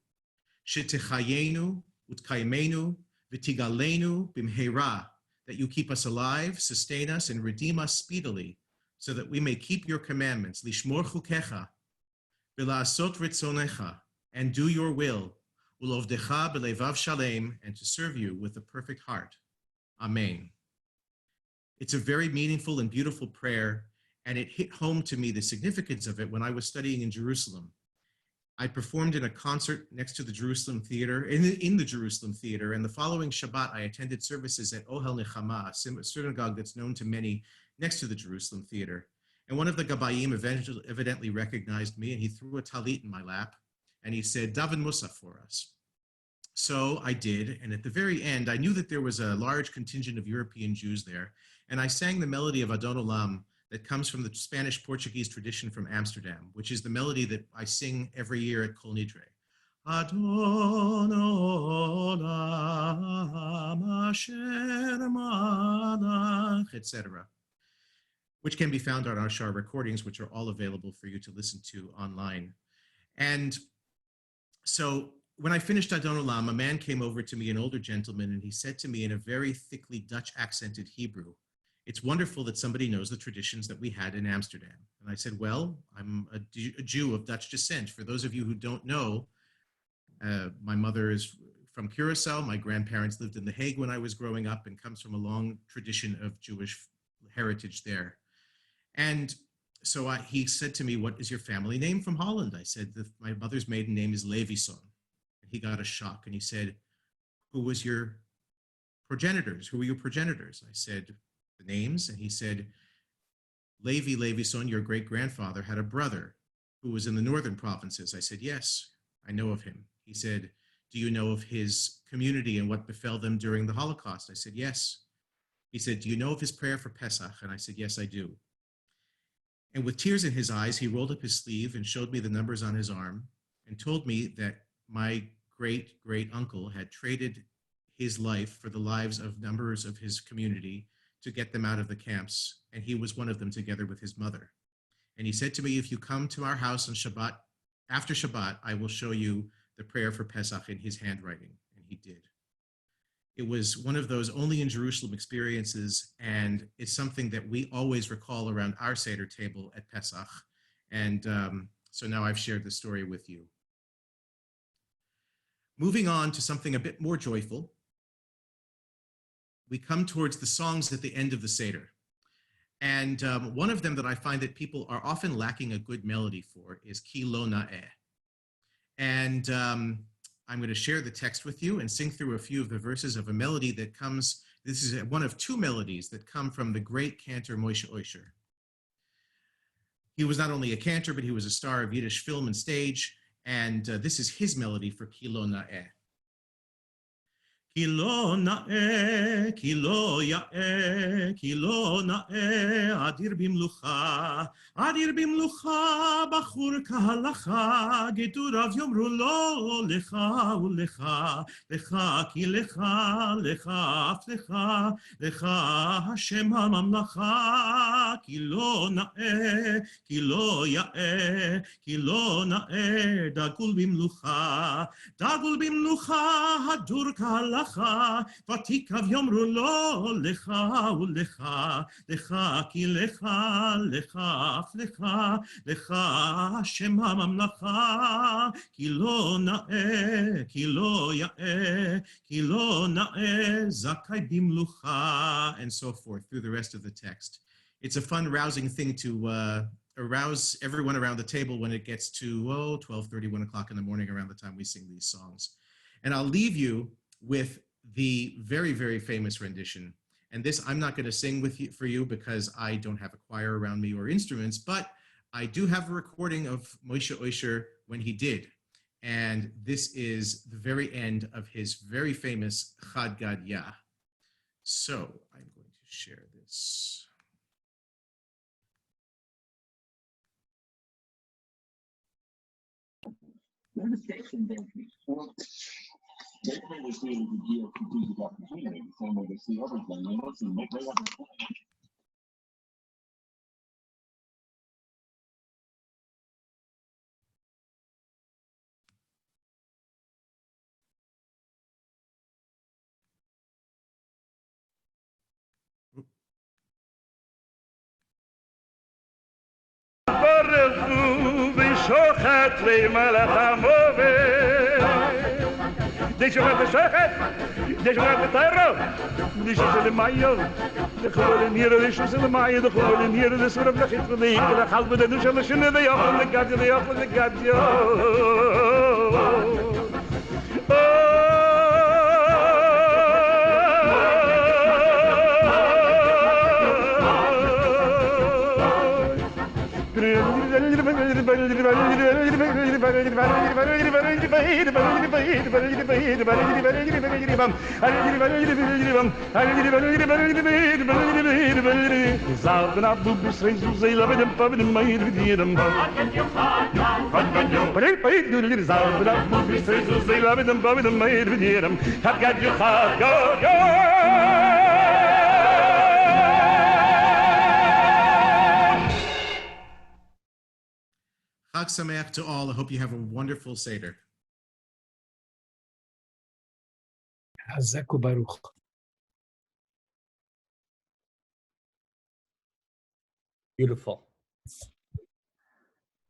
shetechayenu utkaimenu v'tigalenu bimheira, that you keep us alive, sustain us, and redeem us speedily, so that we may keep your commandments, lishmor chukecha, v'la'asot ritzonecha, and do your will, ulovdecha b'levav shalem, and to serve you with a perfect heart. Amen. It's a very meaningful and beautiful prayer, And it hit home to me, the significance of it, when I was studying in Jerusalem. I performed in a concert next to the Jerusalem Theater, in the Jerusalem Theater, and the following Shabbat, I attended services at Ohel Nechama, a synagogue that's known to many next to the Jerusalem Theater. And one of the Gabayim evidently recognized me, and he threw a talit in my lap, and he said, Daven Musaf for us. So I did, and at the very end, I knew that there was a large contingent of European Jews there, and I sang the melody of Adon Olam that comes from the Spanish-Portuguese tradition from Amsterdam, which is the melody that I sing every year at Kol Nidre. Adon Olam Asher Malach, etc., which can be found on our Shar recordings, which are all available for you to listen to online. And so when I finished Adon Olam, a man came over to me, an older gentleman, and he said to me in a very thickly Dutch accented Hebrew, "It's wonderful that somebody knows the traditions that we had in Amsterdam." And I said, well, I'm a Jew of Dutch descent. For those of you who don't know, my mother is from Curacao. My grandparents lived in The Hague when I was growing up and comes from a long tradition of Jewish heritage there. And so he said to me, "What is your family name from Holland?" I said, "My mother's maiden name is Levison." And he got a shock and he said, "Who was your progenitors? Who were your progenitors?" I said, "The names." And he said, "Levi Levison, your great-grandfather, had a brother who was in the northern provinces." I said, "Yes, I know of him." He said, "Do you know of his community and what befell them during the Holocaust?" I said, "Yes." He said, "Do you know of his prayer for Pesach?" And I said, "Yes, I do." And with tears in his eyes, he rolled up his sleeve and showed me the numbers on his arm and told me that my great-great-uncle had traded his life for the lives of numbers of his community to get them out of the camps, and he was one of them together with his mother. And he said to me, "If you come to our house on Shabbat, after Shabbat, I will show you the prayer for Pesach in his handwriting." And he did. It was one of those only in Jerusalem experiences, and it's something that we always recall around our Seder table at Pesach. And so now I've shared the story with you. Moving on to something a bit more joyful, we come towards the songs at the end of the Seder. And one of them that I find that people are often lacking a good melody for is Ki Lo Na'eh. And I'm going to share the text with you and sing through a few of the verses of a melody that comes, this is one of two melodies that come from the great cantor Moshe Oisher. He was not only a cantor, but he was a star of Yiddish film and stage, and this is his melody for Ki Lo Na'eh. Ki lo na'eh, ki lo ya'eh, ki lo na'eh, adir bimlucha, bachur kahalacha, gedurav yomru lo, lecha ulecha, lecha ki lecha, lecha aflecha, lecha Hashem hamamlacha, ki lo na'eh, ki lo ya'eh, ki lo na'eh, dagul bimlucha, hadur kahalacha, ותיקב יאמרו לו לך ולך, לך כי לך, לך אף לך, לך השם הממלכה, כי לא נאה, כי לא יאה, כי לא נאה, זכאי במלוכה, and so forth through the rest of the text. It's a fun, rousing thing to arouse everyone around the table when it gets to 12:30, 1 o'clock in the morning around the time we sing these songs. And I'll leave you with the very, very famous rendition. And this I'm not going to sing for you because I don't have a choir around me or instruments, but I do have a recording of Moshe Oisher when he did. And this is the very end of his very famous Chad Gad Yah. So I'm going to share this. They may see it as a deal strategic opportunity, the same way they see everything. They listen, they have a plan. ברחו ושוחט למלאך המוות deixa eu ver deixa eu ver terra deixa eu ver maio de gewoon hier deixa eu ver maio de gewoon hier de sura da khit de da khalb de deixa eu shne de yaqul de gad de yaqul de gad Chag Sameach to all. I hope you have a wonderful Seder. Hazak u'baruch. Beautiful.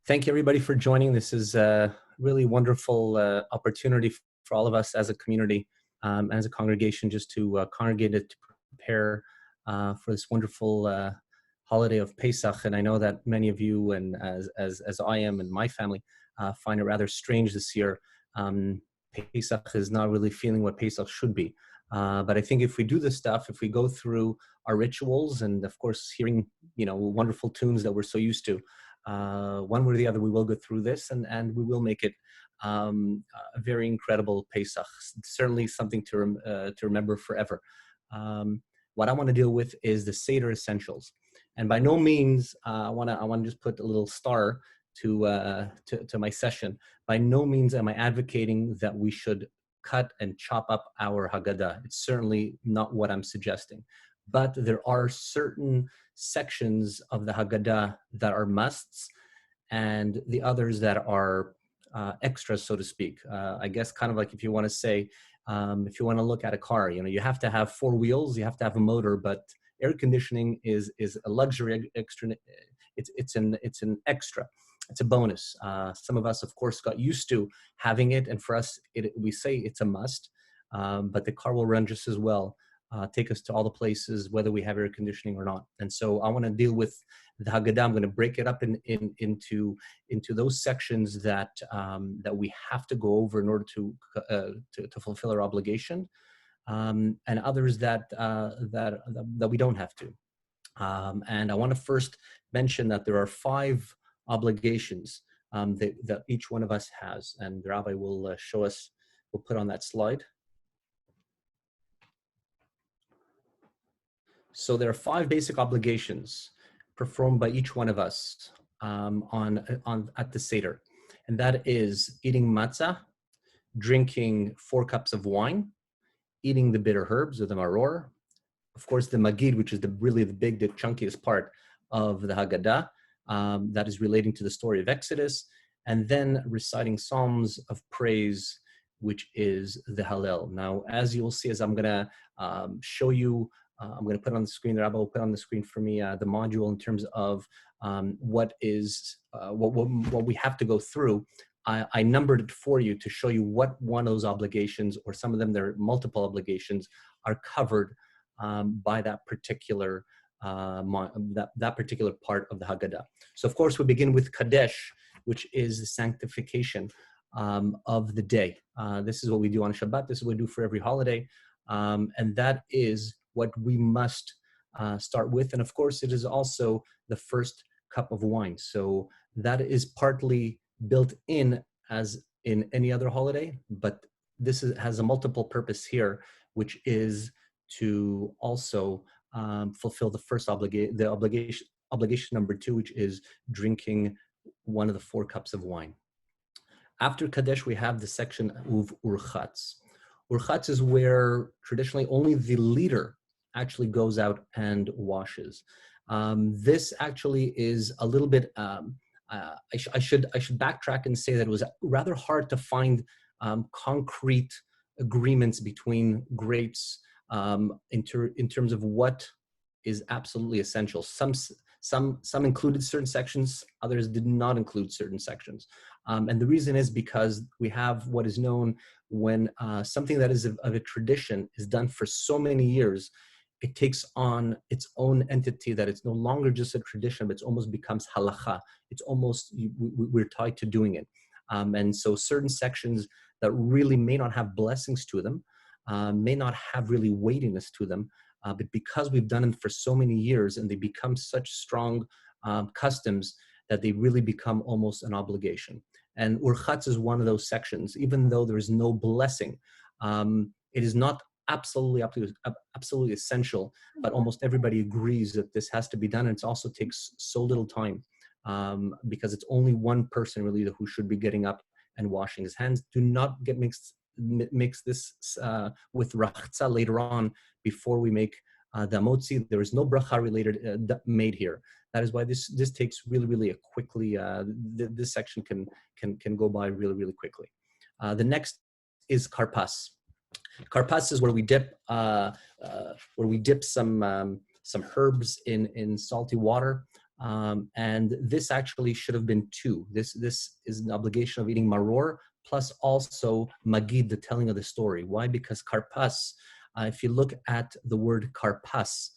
Thank you, everybody, for joining. This is a really wonderful opportunity for all of us as a community, as a congregation, just to congregate to prepare for this wonderful holiday of Pesach. And I know that many of you, and as I am and my family, find it rather strange this year. Pesach is not really feeling what Pesach should be. But I think if we do this stuff, if we go through our rituals, and of course hearing, wonderful tunes that we're so used to, one way or the other, we will go through this, and we will make it a very incredible Pesach. Certainly something to remember forever. What I want to deal with is the Seder essentials, and by no means I want to just put a little star to my session. By no means am I advocating that we should cut and chop up our Haggadah. It's certainly not what I'm suggesting. But there are certain sections of the Haggadah that are musts, and the others that are extras, so to speak. I guess kind of like if you want to say, if you want to look at a car, you have to have 4 wheels, you have to have a motor, but air conditioning is a luxury extra. It's an extra. It's a bonus. Some of us, of course, got used to having it, and for us, we say it's a must, but the car will run just as well, take us to all the places, whether we have air conditioning or not. And so I want to deal with the Haggadah. I'm going to break it up into those sections that we have to go over in order to fulfill our obligation, and others that we don't have to. And I want to first mention that there are 5 obligations that each one of us has, and the Rabbi will show us. We'll put on that slide. So there are 5 basic obligations performed by each one of us at the Seder, and that is eating matzah, drinking 4 cups of wine, eating the bitter herbs or the maror, of course the magid, which is the chunkiest part of the Haggadah, that is relating to the story of Exodus, and then reciting psalms of praise, which is the Hallel. Now, as you will see, as I'm going to show you, I'm going to put on the screen, the Rabbi will put on the screen for me the module in terms of what we have to go through. I numbered it for you to show you what one of those obligations, or some of them, there are multiple obligations, are covered by that particular that particular part of the Haggadah. So of course we begin with Kadesh, which is the sanctification of the day. This is what we do on Shabbat. This is what we do for every holiday. And that is what we must start with. And of course it is also the first cup of wine. So that is partly built in as in any other holiday, but this has a multiple purpose here, which is to also fulfill the first obligation number 2, which is drinking one of the 4 cups of wine. After Kadesh, we have the section of Urchatz. Urchatz is where traditionally only the leader actually goes out and washes. This actually is a little bit, I should backtrack and say that it was rather hard to find concrete agreements between greats in terms of what is absolutely essential. Some included certain sections, others did not include certain sections. And the reason is because we have what is known when something that is of a tradition is done for so many years, it takes on its own entity, that it's no longer just a tradition, but it almost becomes halacha. It's almost, we're tied to doing it. And so certain sections that really may not have blessings to them, may not have really weightiness to them, but because we've done it for so many years and they become such strong customs that they really become almost an obligation. And Urchatz is one of those sections. Even though there is no blessing, it is not absolutely essential, but almost everybody agrees that this has to be done. And it also takes so little time because it's only one person really who should be getting up and washing his hands. Do not get mix this with rachza later on before we make the motzi. There is no bracha related made here. That is why this takes really a quickly. This section can go by really quickly. The next is karpas. Karpas is where we dip some herbs in salty water, and this actually should have been two. This is an obligation of eating maror plus also magid, the telling of the story. Why? Because karpas, if you look at the word karpas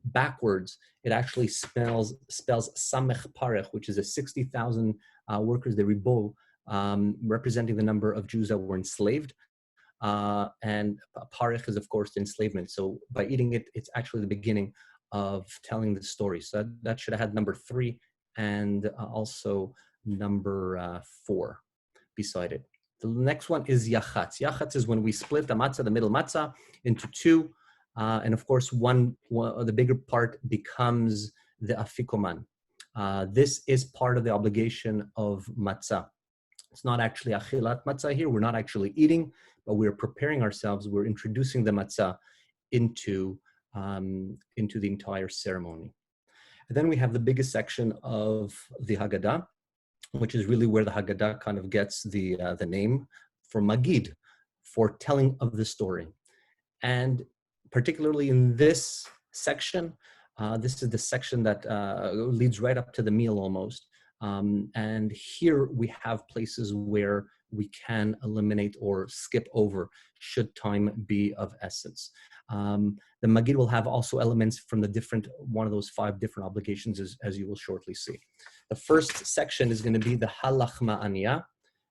backwards, it actually spells samech parech, which is a 60,000 workers, the ribo, representing the number of Jews that were enslaved. And parech is, of course, the enslavement. So by eating it, it's actually the beginning of telling the story. So that should have had number 3 and also number 4 beside it. The next one is yachatz. Yachatz is when we split the matzah, the middle matzah, into 2. And of course, the bigger part becomes the afikoman. This is part of the obligation of matzah. It's not actually achilat matzah here. We're not actually eating, but we're preparing ourselves. We're introducing the matzah into the entire ceremony. And then we have the biggest section of the Haggadah, which is really where the Haggadah kind of gets the name for Magid, for telling of the story. And particularly in this section, this is the section that leads right up to the meal almost. And here we have places where we can eliminate or skip over should time be of essence. The Magid will have also elements from one of those 5 different obligations, as you will shortly see. The first section is going to be the halachma aniyah.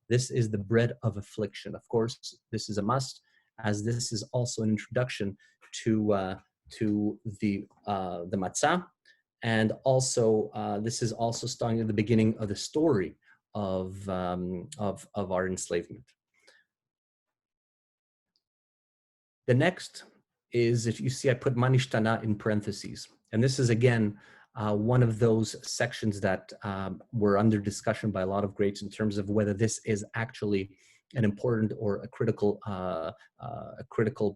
This is the bread of affliction. Of course, this is a must, as this is also an introduction to the matzah. And also, this is also starting at the beginning of the story of our enslavement. The next is, if you see, I put manishtana in parentheses. And this is, again, one of those sections that were under discussion by a lot of greats in terms of whether this is actually an important or a critical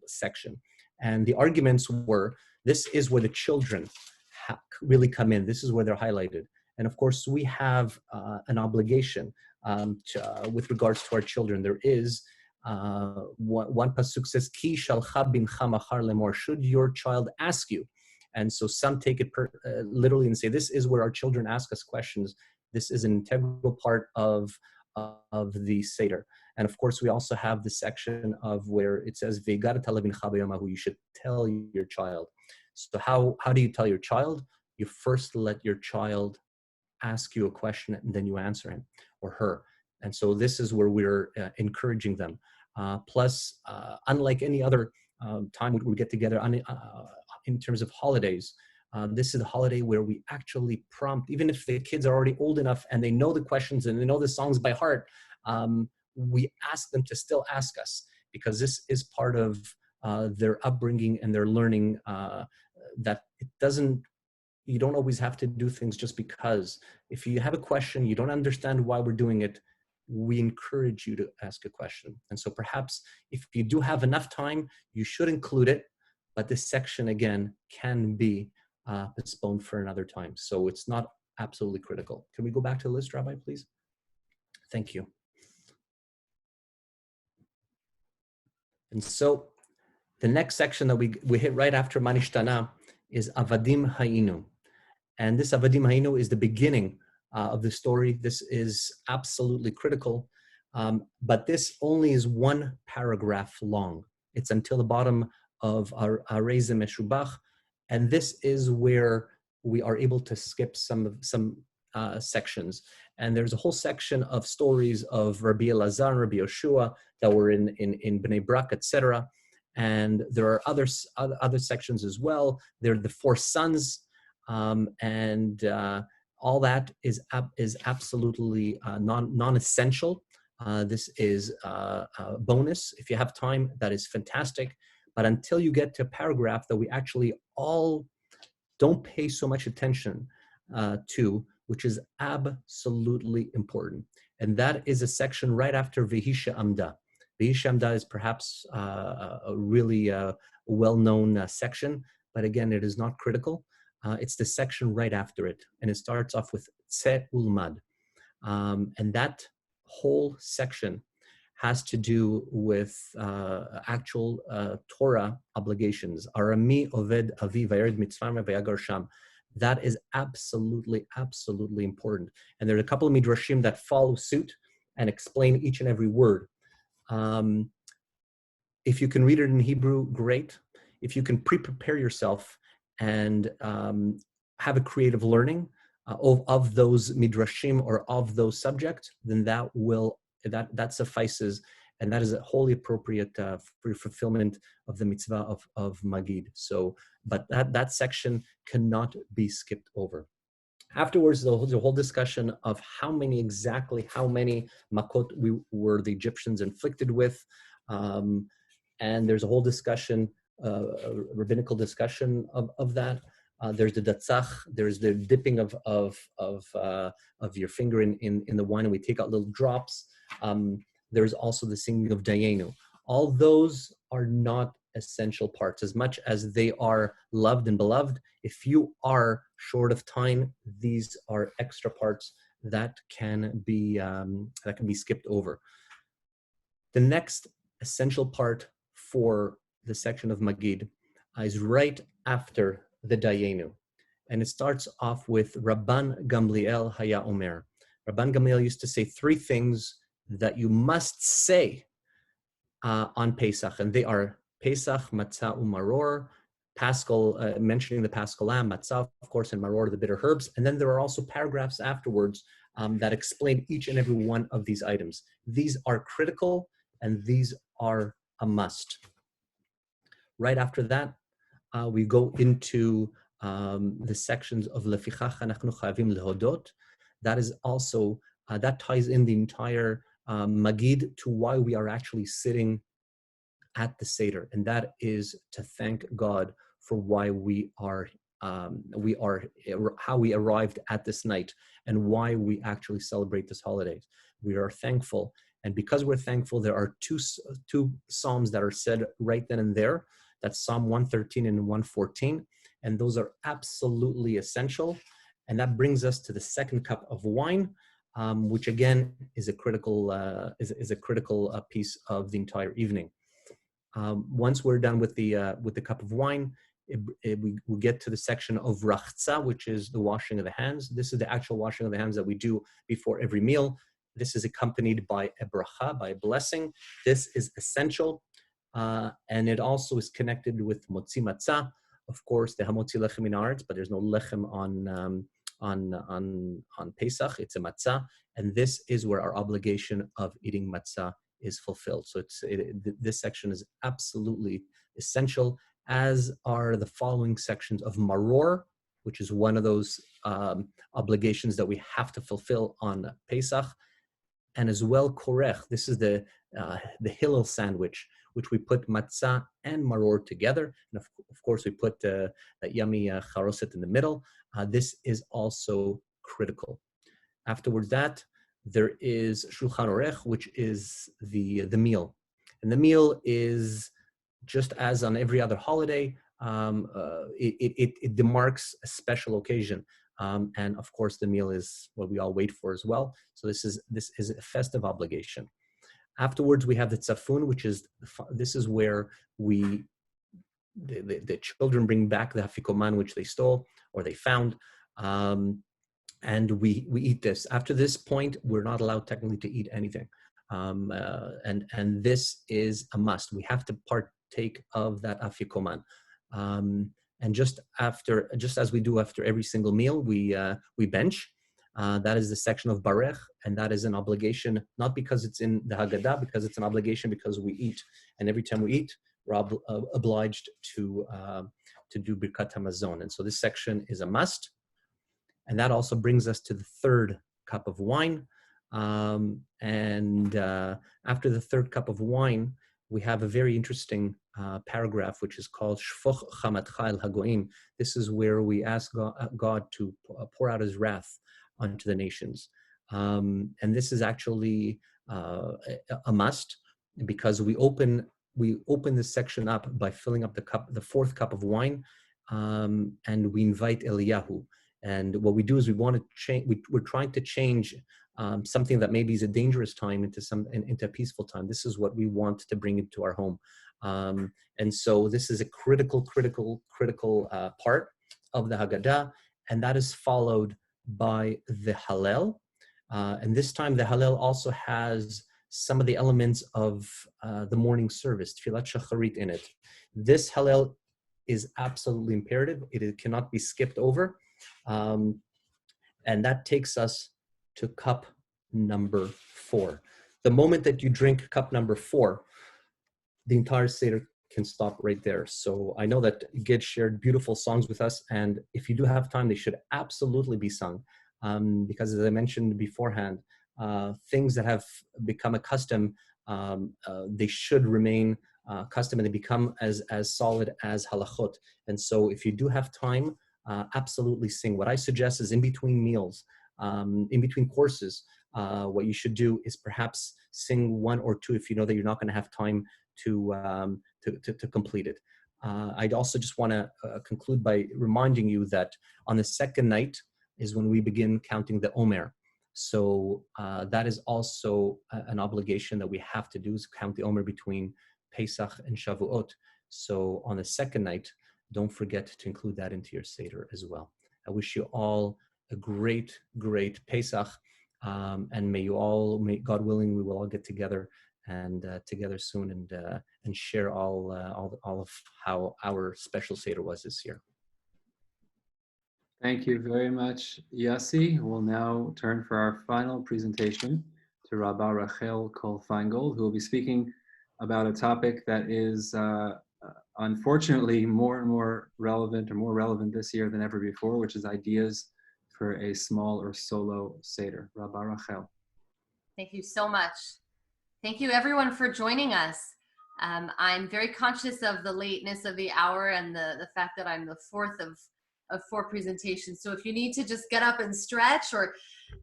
section. And the arguments were, this is where the children really come in. This is where they're highlighted. And of course, we have an obligation with regards to our children. There is one pasuk says, "Ki shalcha bincha machar lemor." Should your child ask you? And so some take it literally and say, this is where our children ask us questions. This is an integral part of the Seder. And of course, we also have the section of where it says, "Ve'garta lebincha b'yomahu," you should tell your child. So how do you tell your child? You first let your child ask you a question, and then you answer him or her. And so this is where we're encouraging them. Plus, unlike any other time we get together in terms of holidays, this is a holiday where we actually prompt, even if the kids are already old enough and they know the questions and they know the songs by heart, we ask them to still ask us, because this is part of their upbringing and their learning, that you don't always have to do things just because. If you have a question, you don't understand why we're doing it, we encourage you to ask a question. And so perhaps if you do have enough time, you should include it, but this section again can be postponed for another time. So it's not absolutely critical. Can we go back to the list, Rabbi, please? Thank you. And so the next section that we hit right after Manishtana is Avadim Hayinu. And this Avadim Hayinu is the beginning of the story. This is absolutely critical, but this only is one paragraph long. It's until the bottom of our Areze Meshubach, and this is where we are able to skip some sections. And there's a whole section of stories of Rabbi Elazar and Rabbi Yoshua that were in Bnei Brak, etc. And there are other sections as well. There are the four sons, and all that is absolutely non-essential. This is a bonus. If you have time, that is fantastic. But until you get to a paragraph that we actually all don't pay so much attention to, which is absolutely important. And that is a section right after Vehisha Amda. Vehisha Amda is perhaps a really well-known section, but again, it is not critical. It's the section right after it, and it starts off with Tse Ulmad. And that whole section has to do with actual Torah obligations. Arami Oved Avi Vayered Mitzvah Vayagar Sham. That is absolutely, absolutely important. And there are a couple of midrashim that follow suit and explain each and every word. If you can read it in Hebrew, great. If you can pre-prepare yourself and have a creative learning of those midrashim or of those subjects, then that suffices, and that is wholly appropriate for fulfillment of the mitzvah of Magid. So, but that section cannot be skipped over. Afterwards, there's a whole discussion of how many makot were the Egyptians inflicted with, and there's a whole discussion, rabbinical discussion of that. There's the datzach, there's the dipping of your finger in the wine, and we take out little drops. There's also the singing of Dayenu. All those are not essential parts, as much as they are loved and beloved. If you are short of time, these are extra parts that can be skipped over. The next essential part for the section of Magid is right after the Dayenu, and it starts off with Rabban Gamliel Haya Omer. Rabban Gamliel used to say three things that you must say on Pesach, and they are Pesach, Matzah, Umaror, Paschal, mentioning the Paschal lamb, Matzah, of course, and Maror, the bitter herbs. And then there are also paragraphs afterwards that explain each and every one of these items. These are critical, and these are a must. Right after that, we go into the sections of Lefichach Anachnu Chavim Lehodot. That is also, that ties in the entire Magid to why we are actually sitting at the Seder, and that is to thank God for why we are how we arrived at this night and why we actually celebrate this holiday. We are thankful, and because we're thankful, there are two psalms that are said right then and there. That's Psalm 113 and 114, and those are absolutely essential. And that brings us to the second cup of wine, which again is a critical piece of the entire evening. Once we're done with the cup of wine, we get to the section of rachza, which is the washing of the hands. This is the actual washing of the hands that we do before every meal. This is accompanied by a bracha, by a blessing. This is essential, and it also is connected with motzi matzah. Of course, the hamotzi lechem in arts, but there's no lechem on Pesach. It's a matzah, and this is where our obligation of eating matzah is fulfilled. So this section is absolutely essential, as are the following sections of maror, which is one of those obligations that we have to fulfill on Pesach, and as well korech. This is the Hillel sandwich, which we put matzah and maror together, and of course we put that yummy charoset in the middle. This is also critical. Afterwards, there is Shulchan Orech, which is the meal. And the meal is, just as on every other holiday, it demarks a special occasion. And of course, the meal is what we all wait for as well. So this is a festive obligation. Afterwards, we have the tzafun, which is, this is where the children bring back the hafikoman, which they stole or they found. and we eat this. After this point, we're not allowed technically to eat anything. And this is a must. We have to partake of that afikoman. And just as we do after every single meal, we bench. That is the section of Barech, and that is an obligation, not because it's in the Haggadah, because it's an obligation because we eat. And every time we eat, we're obliged to do Birkat HaMazon. And so this section is a must. And that also brings us to the third cup of wine. After the third cup of wine, we have a very interesting paragraph, which is called Shfoch Chamatcha El Hagoim. This is where we ask God to pour out his wrath onto the nations. And this is actually a must, because we open this section up by filling up the fourth cup of wine, and we invite Eliyahu. And what we do is we want to change. We're trying to change something that maybe is a dangerous time into a peaceful time. This is what we want to bring into our home. And so this is a critical part of the Haggadah, and that is followed by the Hallel. And this time the Hallel also has some of the elements of the morning service, Tfilat Shacharit, in it. This Hallel is absolutely imperative. It cannot be skipped over. And that takes us to cup number 4. The moment that you drink cup number 4, the entire Seder can stop right there. So I know that Gid shared beautiful songs with us, and if you do have time, they should absolutely be sung. Because as I mentioned beforehand, things that have become a custom, they should remain custom, and they become as solid as halachot. And so if you do have time, absolutely sing. What I suggest is in between meals, in between courses, what you should do is perhaps sing 1 or 2 if you know that you're not going to have time to complete it. I'd also just want to conclude by reminding you that on the second night is when we begin counting the Omer. So that is also an obligation that we have to do, is count the Omer between Pesach and Shavuot. So on the second night, don't forget to include that into your Seder as well. I wish you all a great Pesach, and may God willing, we will all get together together soon and share all of how our special Seder was this year. Thank you very much, Yossi. We'll now turn for our final presentation to Rabba Rachel Kol-Feingold, who will be speaking about a topic that is unfortunately more and more relevant this year than ever before, which is ideas for a small or solo Seder. Rabba Rachel. Thank you so much. Thank you everyone for joining us. I'm very conscious of the lateness of the hour and the fact that I'm the fourth of 4 presentations. So if you need to just get up and stretch or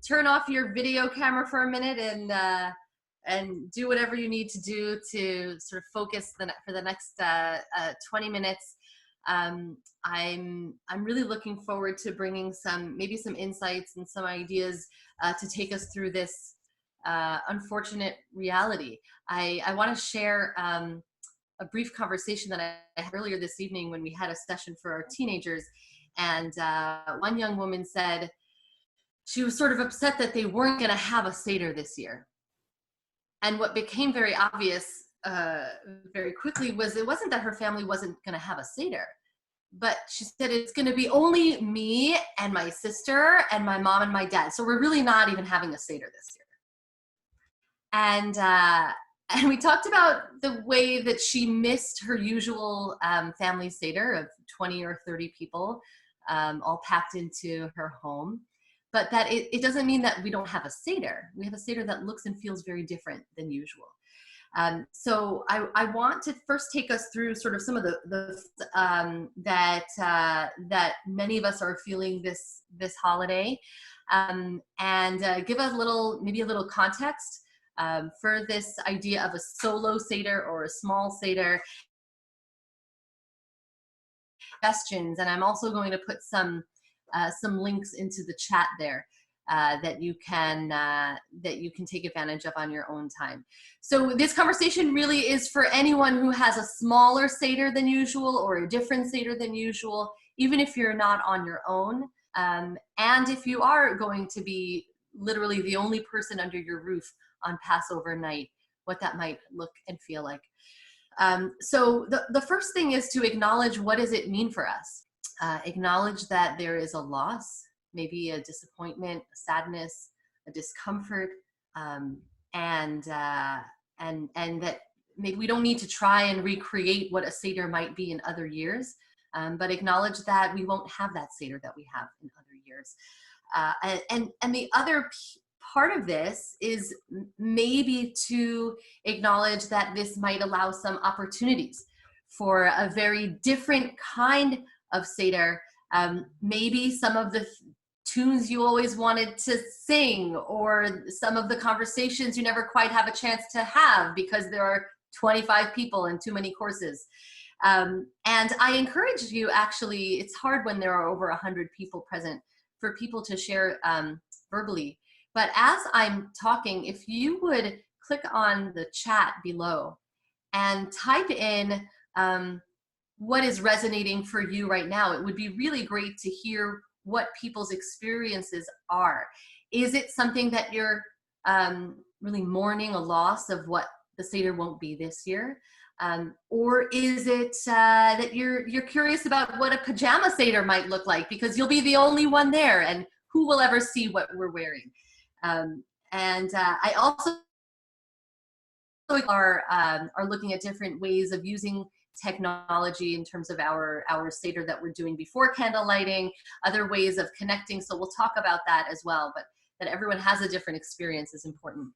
turn off your video camera for a minute and do whatever you need to do to sort of focus for the next 20 minutes. I'm really looking forward to bringing maybe some insights and some ideas to take us through this unfortunate reality. I want to share a brief conversation that I had earlier this evening when we had a session for our teenagers. And one young woman said she was sort of upset that they weren't going to have a Seder this year. And what became very obvious very quickly was it wasn't that her family wasn't going to have a Seder, but she said it's going to be only me and my sister and my mom and my dad. So we're really not even having a Seder this year. And we talked about the way that she missed her usual family Seder of 20 or 30 people, all packed into her home. But that it doesn't mean that we don't have a Seder. We have a Seder that looks and feels very different than usual. So I want to first take us through sort of some of that many of us are feeling this holiday, and give maybe a little context for this idea of a solo Seder or a small Seder. Questions, and I'm also going to put some links into the chat there that you can take advantage of on your own time. So this conversation really is for anyone who has a smaller Seder than usual or a different Seder than usual, even if you're not on your own. And if you are going to be literally the only person under your roof on Passover night, what that might look and feel like. So the first thing is to acknowledge, what does it mean for us? Acknowledge that there is a loss, maybe a disappointment, a sadness, a discomfort, and that maybe we don't need to try and recreate what a Seder might be in other years, but acknowledge that we won't have that Seder that we have in other years. And the other part of this is maybe to acknowledge that this might allow some opportunities for a very different kind of Seder. Maybe some of the tunes you always wanted to sing, or some of the conversations you never quite have a chance to have because there are 25 people and too many courses. And I encourage you, actually, it's hard when there are over 100 people present, for people to share verbally. But as I'm talking, if you would click on the chat below and type in what is resonating for you right now, it would be really great to hear what people's experiences are. Is it something that you're really mourning a loss of what the Seder won't be this year? Or is it that you're curious about what a pajama Seder might look like, because you'll be the only one there and who will ever see what we're wearing? I also are looking at different ways of using technology in terms of our Seder that we're doing before candle lighting, other ways of connecting. So we'll talk about that as well, but that everyone has a different experience is important.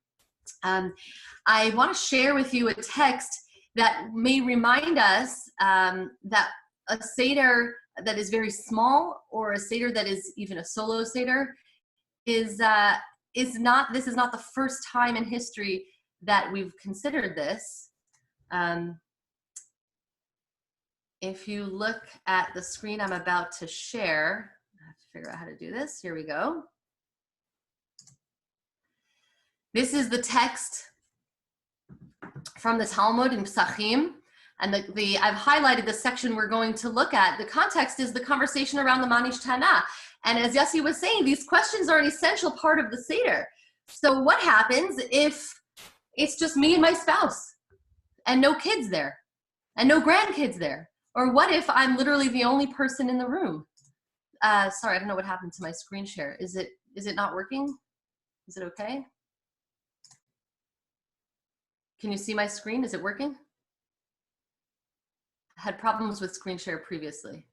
I want to share with you a text that may remind us that a Seder that is very small, or a Seder that is even a solo Seder, this is not the first time in history that we've considered this. If you look at the screen I'm about to share, I have to figure out how to do this. Here we go. This is the text from the Talmud in Psachim, and I've highlighted the section we're going to look at. The context is the conversation around the Manish Tana. And as Yossi was saying, these questions are an essential part of the Seder. So what happens if it's just me and my spouse and no kids there and no grandkids there? Or what if I'm literally the only person in the room? Sorry, I don't know what happened to my screen share. Is it not working? Is it okay? Can you see my screen? Is it working? I had problems with screen share previously.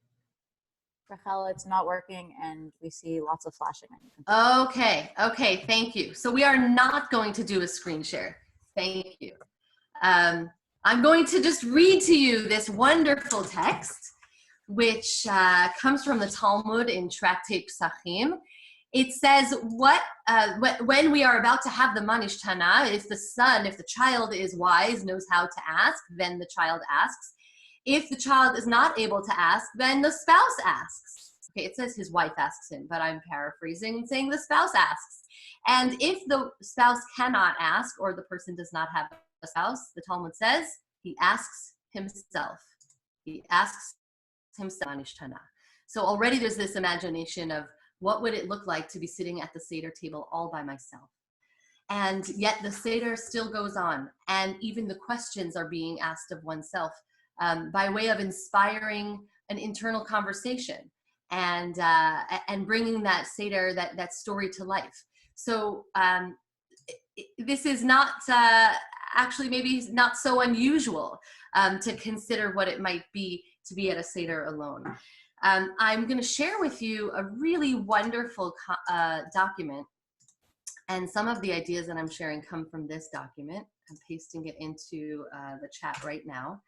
Rachel, it's not working and we see lots of flashing. Okay, thank you. So we are not going to do a screen share. Thank you. I'm going to just read to you this wonderful text, which comes from the Talmud in Tractate Psachim. It says, when we are about to have the Manish Tana, if the child is wise, knows how to ask, then the child asks. If the child is not able to ask, then the spouse asks. Okay, it says his wife asks him, but I'm paraphrasing and saying the spouse asks. And if the spouse cannot ask, or the person does not have a spouse, the Talmud says he asks himself. He asks himself Manish Tana. So already there's this imagination of what would it look like to be sitting at the Seder table all by myself. And yet the Seder still goes on, and even the questions are being asked of oneself by way of inspiring an internal conversation and bringing that Seder, that story to life. So this is not actually maybe not so unusual to consider what it might be to be at a Seder alone. I'm going to share with you a really wonderful document, and some of the ideas that I'm sharing come from this document. I'm pasting it into the chat right now.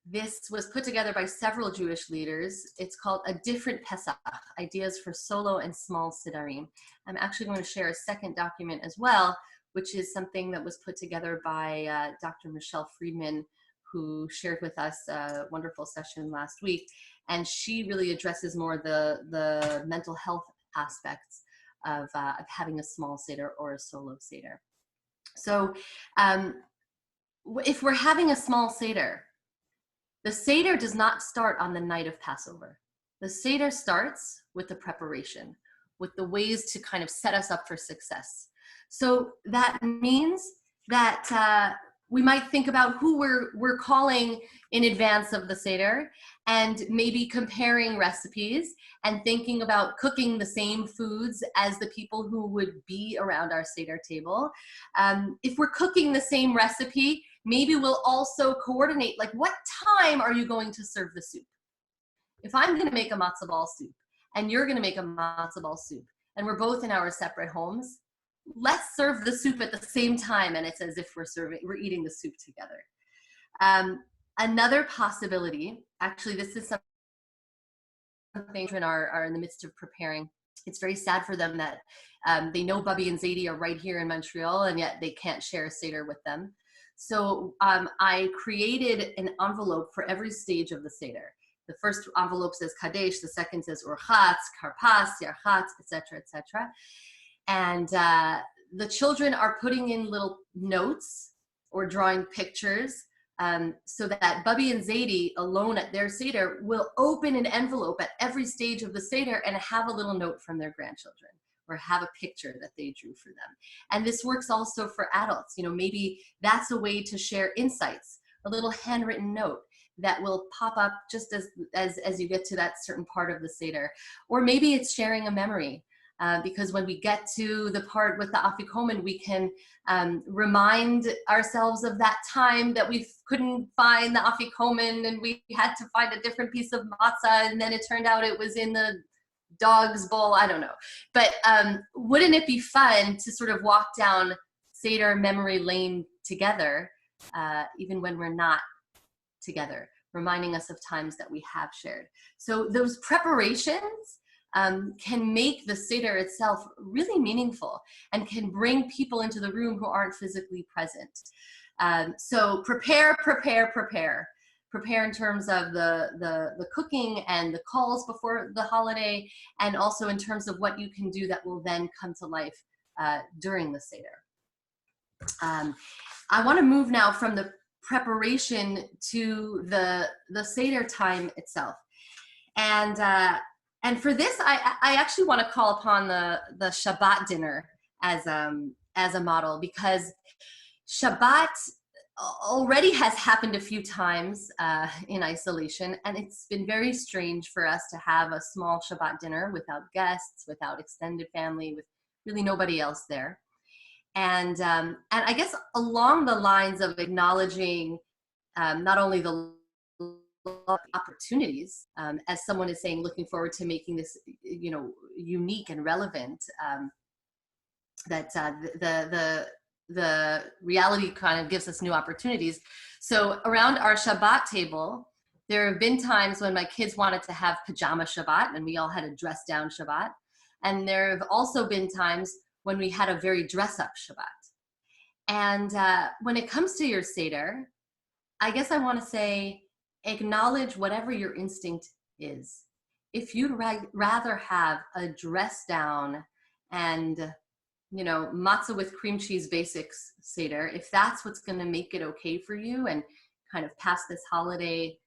This was put together by several Jewish leaders. It's called A Different Pesach, Ideas for Solo and Small Sidarim. I'm actually going to share a second document as well, which is something that was put together by Dr. Michelle Friedman, who shared with us a wonderful session last week. And she really addresses more the mental health aspects of having a small Seder or a solo Seder. So if we're having a small Seder, the Seder does not start on the night of Passover. The Seder starts with the preparation, with the ways to kind of set us up for success. So that means that we might think about who we're calling in advance of the Seder, and maybe comparing recipes and thinking about cooking the same foods as the people who would be around our Seder table. If we're cooking the same recipe, maybe we'll also coordinate, like, what time are you going to serve the soup? If I'm going to make a matzo ball soup and you're going to make a matzo ball soup and we're both in our separate homes, let's serve the soup at the same time, and it's as if we're eating the soup together. Another possibility, actually, this is something children are in the midst of preparing. It's very sad for them that they know Bubby and Zadie are right here in Montreal, and yet they can't share a Seder with them. So I created an envelope for every stage of the Seder. The first envelope says Kadesh, the second says Urchatz, Karpas, Yarchatz, etc., etc. And the children are putting in little notes or drawing pictures so that Bubby and Zadie, alone at their Seder, will open an envelope at every stage of the Seder and have a little note from their grandchildren, or have a picture that they drew for them. And this works also for adults. You know, maybe that's a way to share insights, a little handwritten note that will pop up just as you get to that certain part of the Seder. Or maybe it's sharing a memory. Because when we get to the part with the afikomen, we can remind ourselves of that time that we couldn't find the afikomen and we had to find a different piece of matzah, and then it turned out it was in the dog's bowl. I don't know. But wouldn't it be fun to sort of walk down Seder memory lane together, even when we're not together, reminding us of times that we have shared? So those preparations can make the Seder itself really meaningful and can bring people into the room who aren't physically present. So prepare. Prepare in terms of the cooking and the calls before the holiday, and also in terms of what you can do that will then come to life during the Seder. I want to move now from the preparation to the Seder time itself. And for this, I actually want to call upon the Shabbat dinner as a model, because Shabbat already has happened a few times in isolation, and it's been very strange for us to have a small Shabbat dinner without guests, without extended family, with really nobody else there. And I guess along the lines of acknowledging not only the opportunities, as someone is saying, looking forward to making this, you know, unique and relevant, that the reality kind of gives us new opportunities. So around our Shabbat table, there have been times when my kids wanted to have pajama Shabbat and we all had a dress down Shabbat. And there have also been times when we had a very dress up Shabbat. And when it comes to your Seder, I guess I want to say, acknowledge whatever your instinct is. If you'd rather have a dress down and, you know, matzah with cream cheese basics Seder, if that's what's going to make it okay for you and kind of pass this holiday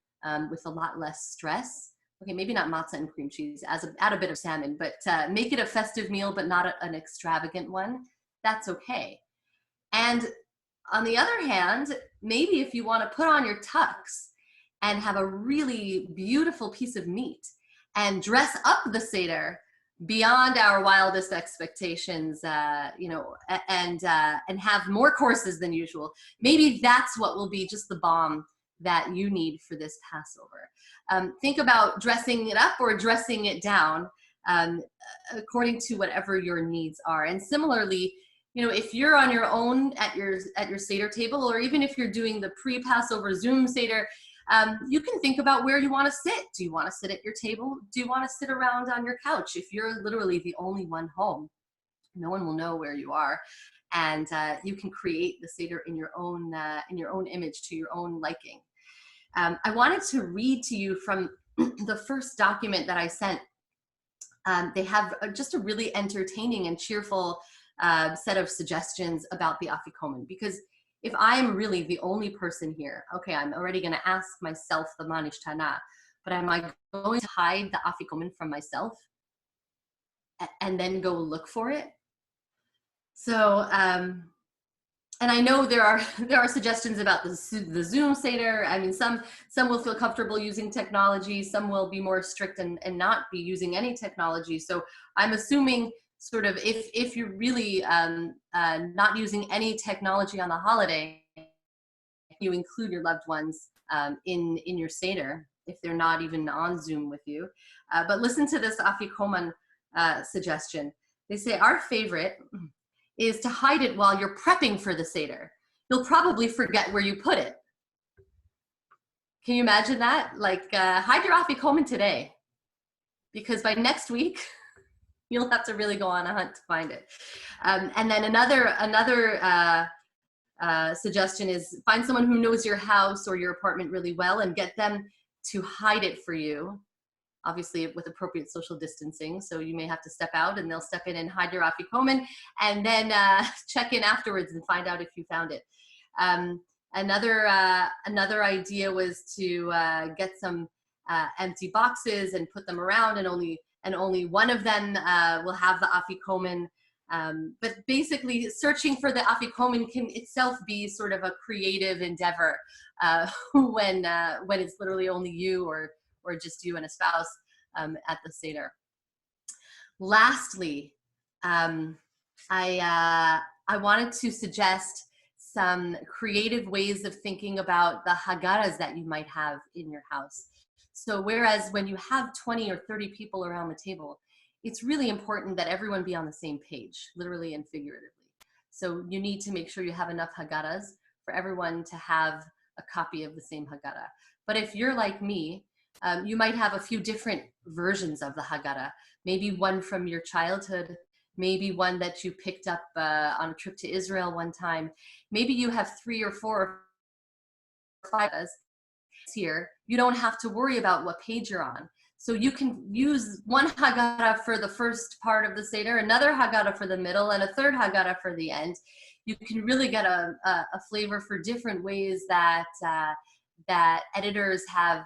with a lot less stress, okay, maybe not matzah and cream cheese, add a bit of salmon, but make it a festive meal, but not an extravagant one, that's okay. And on the other hand, maybe if you want to put on your tux and have a really beautiful piece of meat and dress up the Seder beyond our wildest expectations, you know, and have more courses than usual, maybe that's what will be just the balm that you need for this Passover. Think about dressing it up or dressing it down according to whatever your needs are. And similarly, you know, if you're on your own at your Seder table, or even if you're doing the pre-Passover Zoom Seder, you can think about where you want to sit. Do you want to sit at your table? Do you want to sit around on your couch? If you're literally the only one home, no one will know where you are, and you can create the Seder in your own image, to your own liking. I wanted to read to you from the first document that I sent. They have just a really entertaining and cheerful set of suggestions about the afikomen, because if I'm really the only person here, okay, I'm already going to ask myself the manishtana, but am I going to hide the afikomen from myself and then go look for it? So, and I know there are suggestions about the Zoom Seder. I mean, some will feel comfortable using technology, some will be more strict and not be using any technology. So I'm assuming sort of if you're really not using any technology on the holiday, you include your loved ones in your Seder if they're not even on Zoom with you. But listen to this afikoman suggestion. They say, our favorite is to hide it while you're prepping for the Seder. You'll probably forget where you put it. Can you imagine that? Like, hide your afikoman today, because by next week, you'll have to really go on a hunt to find it. And then another suggestion is find someone who knows your house or your apartment really well and get them to hide it for you. Obviously with appropriate social distancing. So you may have to step out and they'll step in and hide your afikoman and then check in afterwards and find out if you found it. Another idea was to get some empty boxes and put them around, and only one of them will have the afikoman. But basically searching for the afikoman can itself be sort of a creative endeavor when it's literally only you or just you and a spouse at the Seder. Lastly, I wanted to suggest some creative ways of thinking about the Haggadahs that you might have in your house. So whereas when you have 20 or 30 people around the table, it's really important that everyone be on the same page, literally and figuratively. So you need to make sure you have enough Haggadahs for everyone to have a copy of the same Haggadah. But if you're like me, you might have a few different versions of the Haggadah. Maybe one from your childhood, maybe one that you picked up on a trip to Israel one time. Maybe you have 3 or 4 or 5 here. You don't have to worry about what page you're on. So you can use one Haggadah for the first part of the Seder, another Haggadah for the middle, and a third Haggadah for the end. You can really get a flavor for different ways that editors have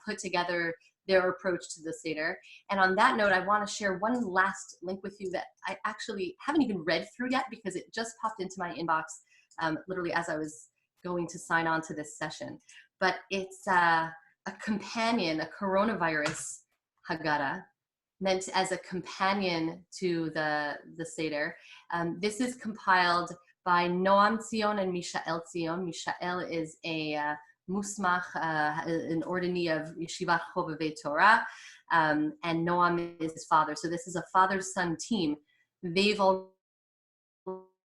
put together their approach to the Seder. And on that note, I want to share one last link with you that I actually haven't even read through yet because it just popped into my inbox literally as I was going to sign on to this session. But it's a companion, a coronavirus Haggadah, meant as a companion to the Seder. This is compiled by Noam Tzion and Mishael Tzion. Mishael is a musmach, an ordinee of Yeshivat Chovevei Torah, and Noam is his father. So this is a father-son team. They've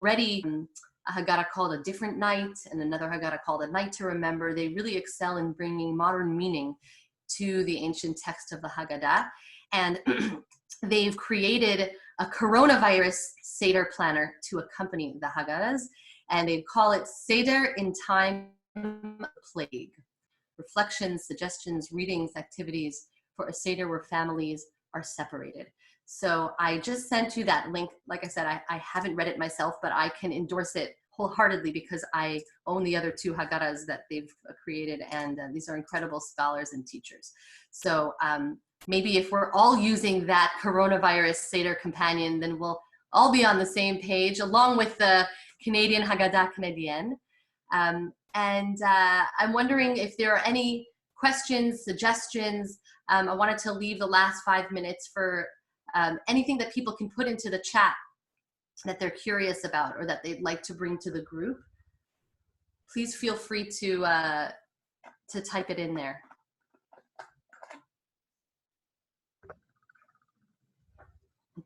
already a Haggadah called A Different Night and another Haggadah called A Night to Remember. They really excel in bringing modern meaning to the ancient text of the Haggadah. And they've created a coronavirus Seder planner to accompany the Haggadahs. And they call it Seder in Time of Plague. Reflections, suggestions, readings, activities for a Seder where families are separated. So I just sent you that link. Like I said, I haven't read it myself, but I can endorse it wholeheartedly because I own the other 2 Haggadahs that they've created, and these are incredible scholars and teachers. So maybe if we're all using that coronavirus Seder companion, then we'll all be on the same page, along with the Canadian Haggadah Canadienne. And I'm wondering if there are any questions, suggestions. I wanted to leave the last 5 minutes for anything that people can put into the chat that they're curious about or that they'd like to bring to the group. Please feel free to type it in there.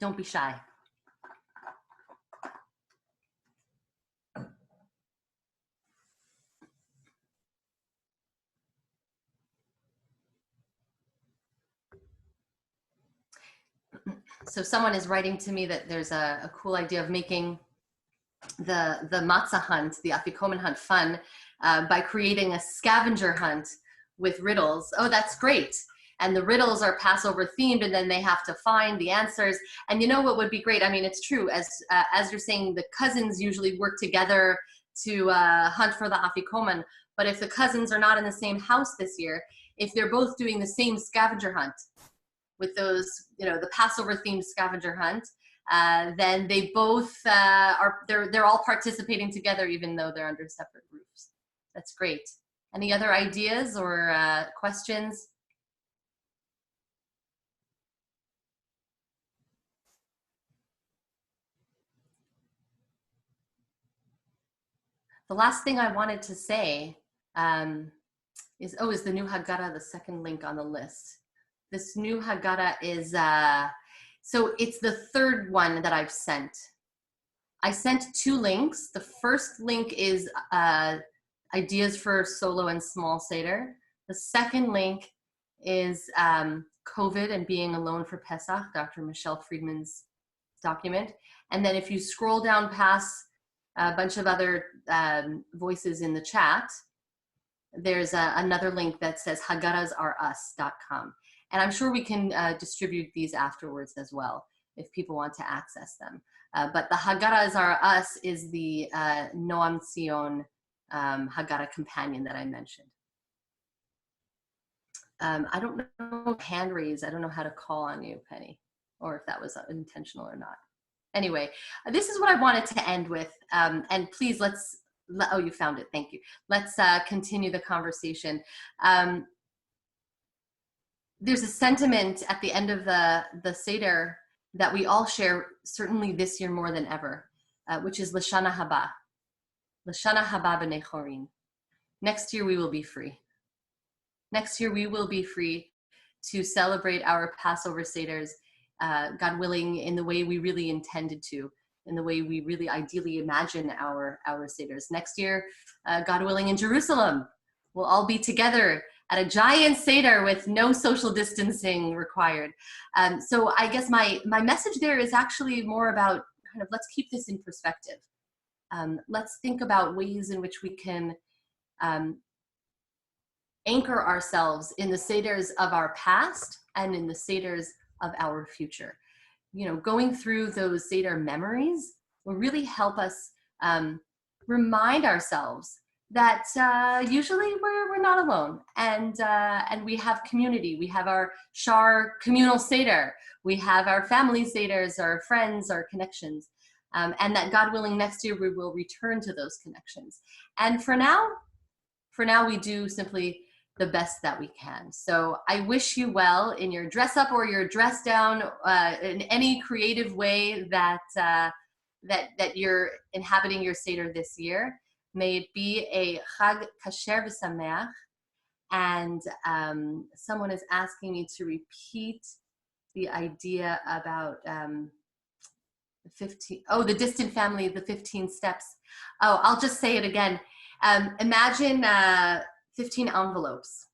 Don't be shy. So someone is writing to me that there's a cool idea of making the matzah hunt, the afikoman hunt, fun by creating a scavenger hunt with riddles. Oh, that's great. And the riddles are Passover themed, and then they have to find the answers. And you know what would be great? I mean, it's true. As you're saying, the cousins usually work together to hunt for the afikoman. But if the cousins are not in the same house this year, if they're both doing the same scavenger hunt with those, the Passover themed scavenger hunt, then they both they're all participating together, even though they're under separate roofs. That's great. Any other ideas or questions? The last thing I wanted to say is the new Haggadah, the second link on the list. This new Haggadah is, so it's the third one that I've sent. I sent 2 links. The first link is ideas for solo and small Seder. The second link is COVID and being alone for Pesach, Dr. Michelle Friedman's document. And then if you scroll down past a bunch of other voices in the chat, there's another link that says haggadahsareus.com. And I'm sure we can distribute these afterwards as well if people want to access them. But the Haggadahs Are Us is the Noam Zion Haggadah companion that I mentioned. I don't know hand raise. I don't know how to call on you, Penny, or if that was intentional or not. Anyway, this is what I wanted to end with. And please, oh, you found it. Thank you. Let's continue the conversation. There's a sentiment at the end of the Seder that we all share, certainly this year more than ever, which is Lashana Haba. Lashana Haba b'nei chorin. Next year we will be free. Next year we will be free to celebrate our Passover Seders, God willing, in the way we really intended to, in the way we really ideally imagine our Seders. Next year, God willing, in Jerusalem, we'll all be together at a giant Seder with no social distancing required. So I guess my message there is actually more about kind of, let's keep this in perspective. Let's think about ways in which we can anchor ourselves in the Seders of our past and in the Seders of our future. Going through those Seder memories will really help us remind ourselves that usually we're not alone, and we have community. We have our Shar communal Seder. We have our family Seders, our friends, our connections, and that God willing, next year we will return to those connections. And for now we do simply the best that we can. So I wish you well in your dress up or your dress down, in any creative way that you're inhabiting your Seder this year. May it be a Chag Kasher V'Sameach. And someone is asking me to repeat the idea about the distant family, the 15 steps. Oh, I'll just say it again. Imagine 15 envelopes.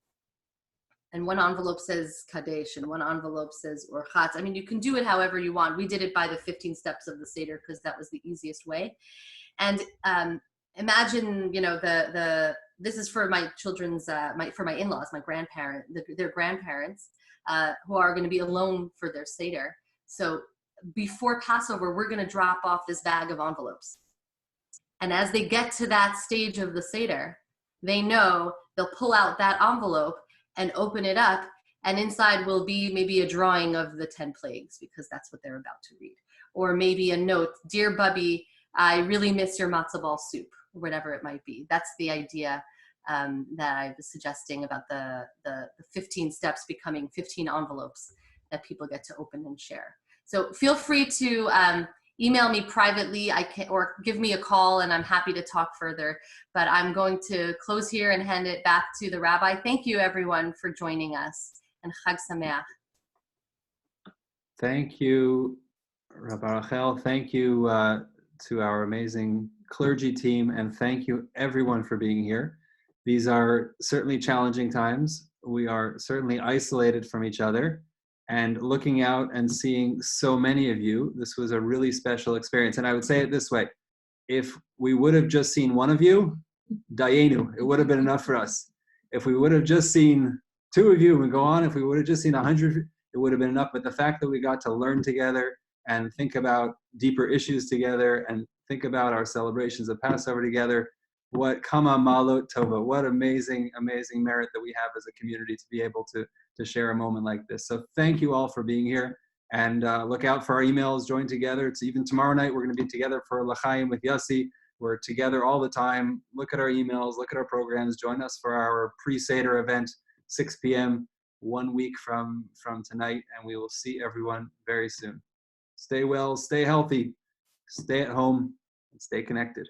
And one envelope says Kadesh, and one envelope says Orchatz. I mean, you can do it however you want. We did it by the 15 steps of the Seder because that was the easiest way. And imagine, this is for my children's, for my in-laws, my their grandparents, who are going to be alone for their Seder. So before Passover, we're going to drop off this bag of envelopes. And as they get to that stage of the Seder, they know they'll pull out that envelope and open it up, and inside will be maybe a drawing of the 10 plagues, because that's what they're about to read. Or maybe a note, "Dear Bubby, I really miss your matzo ball soup," or whatever it might be. That's the idea that I was suggesting about the 15 steps becoming 15 envelopes that people get to open and share. So feel free to email me privately, or give me a call, and I'm happy to talk further. But I'm going to close here and hand it back to the rabbi. Thank you, everyone, for joining us, and Chag Sameach. Thank you, Rabbi Rachel. Thank you to our amazing clergy team, and thank you, everyone, for being here. These are certainly challenging times. We are certainly isolated from each other. And looking out and seeing so many of you, this was a really special experience. And I would say it this way: if we would have just seen one of you, Dayenu, it would have been enough for us. If we would have just seen 2 of you and go on, if we would have just seen 100, it would have been enough. But the fact that we got to learn together and think about deeper issues together and think about our celebrations of Passover together, What kama malot tova. What amazing, amazing merit that we have as a community to be able to share a moment like this. So thank you all for being here. And look out for our emails. Join together. It's even tomorrow night. We're going to be together for L'chaim with Yossi. We're together all the time. Look at our emails. Look at our programs. Join us for our pre-Seder event, 6 p.m. 1 week from tonight. And we will see everyone very soon. Stay well. Stay healthy. Stay at home. And stay connected.